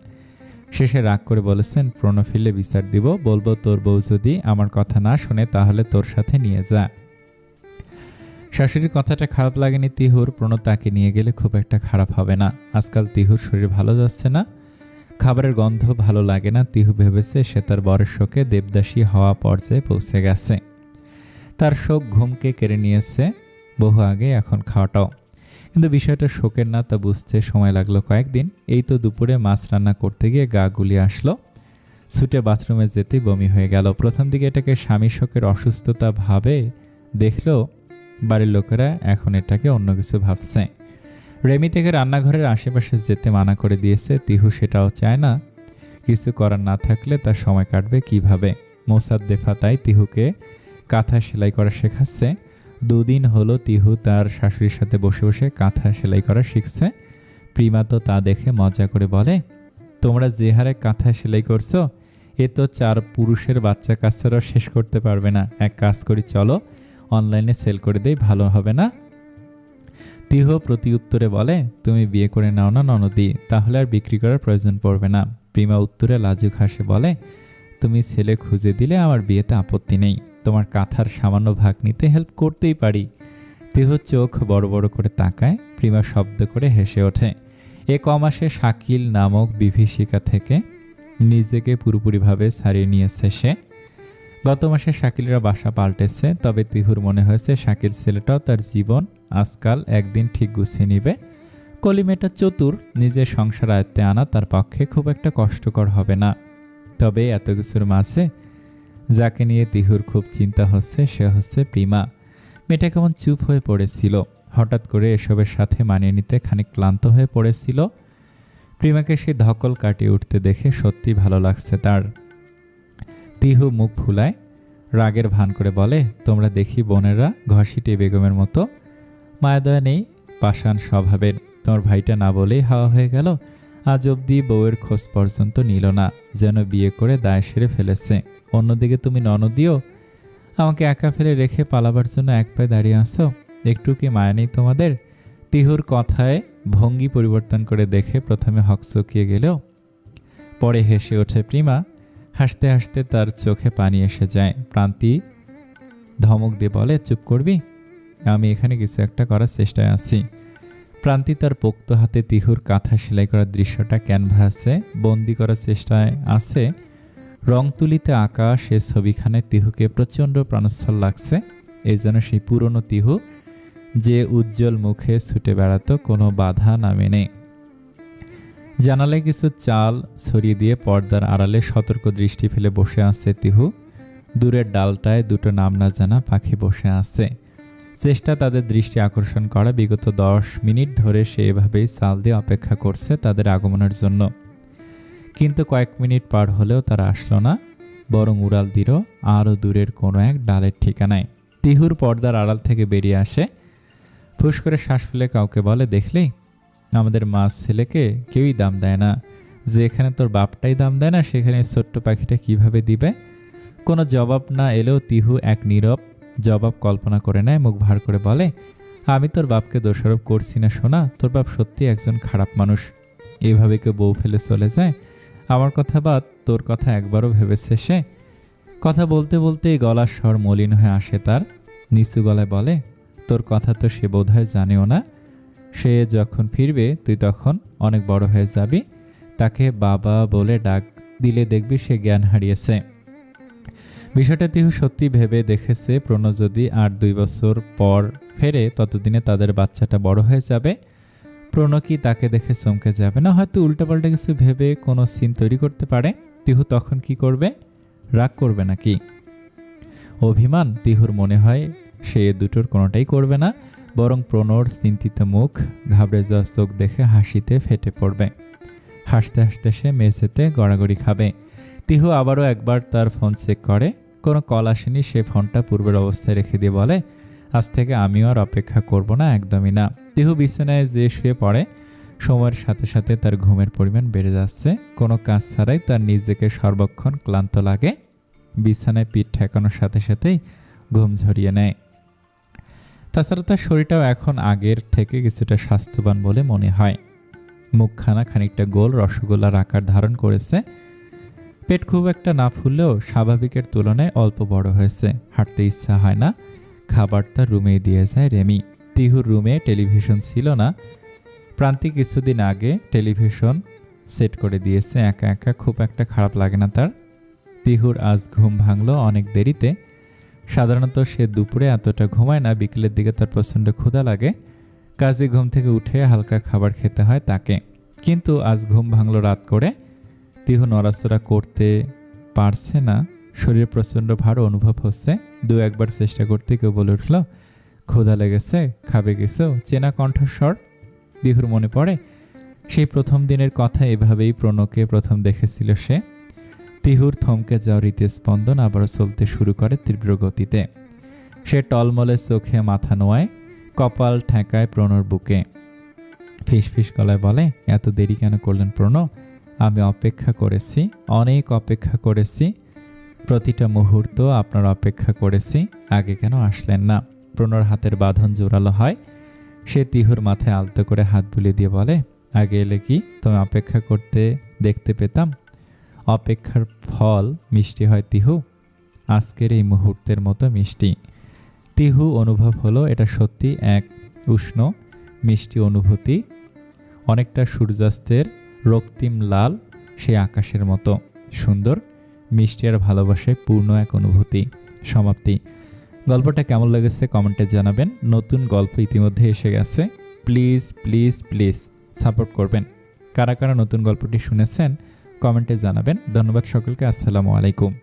শেষে রাগ করে বলেছেন, প্রণয় ফিরলে বিচার দিব, বলবো তোর বউ যদি আমার কথা না শোনে তাহলে তোর সাথে নিয়ে যা। শাশুড়ির কথাটা খারাপ লাগেনি তিহুর। প্রণয় তাকে নিয়ে গেলে খুব একটা খারাপ হবে না। আজকাল তিহুর শরীর ভালো যাচ্ছে না, খাবারের গন্ধ ভালো লাগে না। তিহু ভেবেছে সে তার বরের শোকে দেবদাসী হওয়া পর্যায়ে পৌঁছে গেছে। তার শোক ঘুমকে কেড়ে নিয়েছে বহু আগে, এখন খাওয়াটাও। কিন্তু বিষয়টা শোকের না তা বুঝতে সময় লাগলো কয়েকদিন। এই তো দুপুরে মাছ রান্না করতে গিয়ে গা গুলিয়ে আসলো। ছুটে বাথরুমে যেতেই বমি হয়ে গেল। প্রথম দিকে এটাকে স্বামী শোকের অসুস্থতা ভাবে দেখলো বাড়ির লোকেরা, এখন এটাকে অন্য কিছু ভাবছে। রেমি থেকে রান্নাঘরের আশেপাশে যেতে মানা করে দিয়েছে। তিহু সেটাও চায় না। কিছু করার না থাকলে তার সময় কাটবে কিভাবে? মোসাদ্দেফা তাই তিহুকে কাঁথা সেলাই করা শেখাচ্ছে। 2 দিন হলো তিহু তার শাশুড়ির সাথে বসে বসে কাঁথা সেলাই করা শিখছে। প্রিমা তো তা দেখে মজা করে বলে, তোমরা যে হারে কাঁথা সেলাই করছো, এ তো 4 পুরুষের বাচ্চা কাচ্চারাও শেষ করতে পারবে না। এক কাজ করি, চলো অনলাইনে সেল করে দেই, ভালো হবে না? তিহু প্রতি উত্তরে বলে, তুমি বিয়ে করে নাও না ননদি, তাহলে আর বিক্রি করার প্রয়োজন পড়বে না। প্রিমা উত্তরে লাজুক হাসে বলে, তুমি ছেলে খুঁজে দিলে আমার বিয়েতে আপত্তি নেই, তোমার কাঁথার সামান্য ভাগ নিতে হেল্প করতেই পারি। তিহু চোখ বড় বড় করে তাকায়। প্রিমা শব্দ করে হেসে ওঠে। এ কমাসে শাকিল নামক বিভীষিকা থেকে নিজেকে পুরোপুরিভাবে ছাড়িয়ে নিয়েছে সে। গত মাসে শাকিলেরা বাসা পাল্টেছে, তবে তিহুর মনে হয়েছে শাকিল ছেলেটাও তার জীবন আজকাল একদিন ঠিক গুছিয়ে নিবে। কলিমেটা চতুর, নিজের সংসার আয়ত্তে আনা তার পক্ষে খুব একটা কষ্টকর হবে না। তবে এত কিছুর মাঝে যাকে নিয়ে তিহুর খুব চিন্তা হচ্ছে সে হচ্ছে প্রিমা। মেয়েটা কেমন চুপ হয়ে পড়েছিল, হঠাৎ করে এসবের সাথে মানিয়ে নিতে খানিক ক্লান্ত হয়ে পড়েছিল। প্রিমাকে সে ধকল কাটিয়ে উঠতে দেখে সত্যি ভালো লাগছে তার। তিহু মুখ ফুলায়, রাগের ভান করে বলে, তোমরা দেখি বোনেরা ঘষিটে বেগমের মতো, মায়াদয়া নেই, পাষাণ স্বভাবের। তোমার ভাইটা না বলেই হাওয়া হয়ে গেল, আজ অবধি বউয়ের খোঁজ পর্যন্ত নিল না, যেন বিয়ে করে দায় সেরে ফেলেছে। অন্যদিকে তুমি ননদিও আমাকে একা ফেলে রেখে পালাবার জন্য এক পায়ে দাঁড়িয়ে আসো, একটু কি মায়া নেই তোমাদের? তিহুর কথায় ভঙ্গি পরিবর্তন করে দেখে প্রথমে হকচকিয়ে গেলেও পরে হেসে ওঠে প্রিমা। হাসতে হাসতে তার চোখে পানি এসে যায়। প্রান্তি ধমক দিয়ে বলে, চুপ করবি, আমি এখানে কিছু একটা করার চেষ্টায় আছি। প্রান্তি তার পোক্ত হাতে তিহুর কাঁথা সেলাই করার দৃশ্যটা ক্যানভাসে বন্দি করার চেষ্টায় আছে। রং তুলিতে আঁকা সে ছবিখানে তিহুকে প্রচণ্ড প্রাণোচ্ছল লাগছে। এই যেন সেই পুরনো তিহু যে উজ্জ্বল মুখে ছুটে বেড়াতো, কোনো বাধা না মেনে। জানালায় কিছু চাল ছড়িয়ে দিয়ে পর্দার আড়ালে সতর্ক দৃষ্টি ফেলে বসে আছে তিহু। দূরের ডালটায় দুটো নাম না জানা পাখি বসে আছে। চেষ্টা তাদের দৃষ্টি আকর্ষণ করা। বিগত 10 মিনিট ধরে সে এভাবেই চাল দিয়ে অপেক্ষা করছে তাদের আগমনের জন্য, কিন্তু কয়েক মিনিট পার হলেও তারা আসলো না, বরং উড়াল দিল আরও দূরের কোনো এক ডালের ঠিকানায়। তিহুর পর্দার আড়াল থেকে বেরিয়ে আসে, ফুস করে শ্বাস ফেলে কাউকে বলে, দেখলি আমাদের মাছ ছেলেকে কেউই দাম দেয় না, যেখানে তোর বাপটাই দাম দেয় না সেখানে ছোট্ট পাখিটা কিভাবে দিবে? কোনো জবাব না এলেও তিহু এক নীরব জবাব কল্পনা করে নেয়। মুখ ভার করে বলে, আমি তোর বাপকে দোষারোপ করছি না সোনা, তোর বাপ সত্যি একজন খারাপ মানুষ। এভাবে কেউ বউ ফেলে চলে যায়? আমার কথা বাদ, তোর কথা একবারও ভেবেছে সে? কথা বলতে বলতে গলার স্বর মলিন হয়ে আসে তার। নিচু গলায় বলে, তোর কথা তো সে বোধহয় জানেও না। সে যখন ফিরবে তুই তখন অনেক বড় হয়ে যাবি, তাকে বাবা বলে ডাক দিলে দেখবি সে জ্ঞান হারিয়েছে। বিষয়টা তিহু সত্যি ভেবে দেখেছে, প্রণয় যদি আর 2 বছর পর ফেরে ততদিনে তাদের বাচ্চাটা বড় হয়ে যাবে। প্রণয় কি তাকে দেখে চমকে যাবে না? হয়তো উল্টাপাল্টা কিছু ভেবে কোনো সিন তৈরি করতে পারে। তিহু তখন কি করবে? রাগ করবে নাকি অভিমান? তিহুর মনে হয় সে দুটোর কোনোটাই করবে না, বরং প্রণর চিন্তিত মুখ, ঘাবড়ে যাওয়া চোখ দেখে হাসিতে ফেটে পড়বে। হাসতে হাসতে সে মেঝেতে গড়াগড়ি খাবে। তিহু আবারও একবার তার ফোন চেক করে, কোনো কল আসেনি। সে ফোনটা পূর্বের অবস্থায় রেখে দিয়ে বলে, আজ থেকে আমিও আর অপেক্ষা করব না, একদমই না। তিহু বিছানায় যে শুয়ে পড়ে। সময়ের সাথে সাথে তার ঘুমের পরিমাণ বেড়ে যাচ্ছে। কোনো কাজ ছাড়াই তার নিজেকে সর্বক্ষণ ক্লান্ত লাগে। বিছানায় পিঠ ঠেকানোর সাথে সাথেই ঘুম ঝরিয়ে নেয়। তাছাড়া তার শরীরটাও এখন আগের থেকে কিছুটা স্বাস্থ্যবান বলে মনে হয়। মুখখানা খানিকটা গোল রসগোল্লার আকার ধারণ করেছে। পেট খুব একটা না ফুললেও স্বাভাবিকের তুলনায় অল্প বড় হয়েছে। হাঁটতে ইচ্ছা হয় না। খাবার তার রুমে দিয়ে যায় রেমি। তিহুর রুমে টেলিভিশন ছিল না। প্রান্তিক কিছুদিন আগে টেলিভিশন সেট করে দিয়েছে। একা একা খুব একটা খারাপ লাগে না তার। তিহুর আজ ঘুম ভাঙল অনেক দেরিতে। সাধারণত সে দুপুরে এতটা ঘুমায় না, বিকেলের দিকে তার প্রচণ্ড ক্ষুধা লাগে। কাজে ঘুম থেকে উঠে হালকা খাবার খেতে হয় তাকে, কিন্তু আজ ঘুম ভাঙল রাত করে। তিহু নড়াচড়া করতে পারছে না, শরীরে প্রচণ্ড ভার অনুভব হচ্ছে। 2-1বার চেষ্টা করতে কেউ বলে উঠল, ক্ষুধা লেগেছে, খাবে কিছু? চেনা কণ্ঠস্বর। তিহুর মনে পড়ে সেই প্রথম দিনের কথা। এভাবেই প্রণয়কে প্রথম দেখেছিল সে। তিহুর থমকে যাওয়া হৃদস্পন্দন আবারও চলতে শুরু করে তীব্র গতিতে। সে টলমলে চোখে মাথা নোয়ায়, কপাল ঠেকায় প্রণর বুকে। ফিসফিস গলায় বলে, এত দেরি কেন করলেন প্রণব? আমি অপেক্ষা করেছি, অনেক অপেক্ষা করেছি, প্রতিটা মুহূর্ত আপনার অপেক্ষা করেছি, আগে কেন আসলেন না? প্রণর হাতের বাঁধন জোরালো হয়। সে তিহুর মাথায় আলতো করে হাত বুলিয়ে দিয়ে বলে, আগে এলে কি তুমি অপেক্ষা করতে দেখতে পেতাম? অপেক্ষার ফল মিষ্টি হয় তিহু, আজকের এই মুহূর্তের মতো মিষ্টি। তিহু অনুভব হলো এটা সত্যি এক উষ্ণ মিষ্টি অনুভূতি, অনেকটা সূর্যাস্তের রক্তিম লাল সেই আকাশের মতো সুন্দর, মিষ্টি আর ভালোবাসায় পূর্ণ এক অনুভূতি। সমাপ্তি। গল্পটা কেমন লেগেছে কমেন্টে জানাবেন। নতুন গল্প ইতিমধ্যে এসে গেছে, প্লিজ প্লিজ প্লিজ সাপোর্ট করবেন। কারা কারা নতুন গল্পটি শুনেছেন কমেন্টে জানাবেন। ধন্যবাদ সকলকে। আসসালামু আলাইকুম।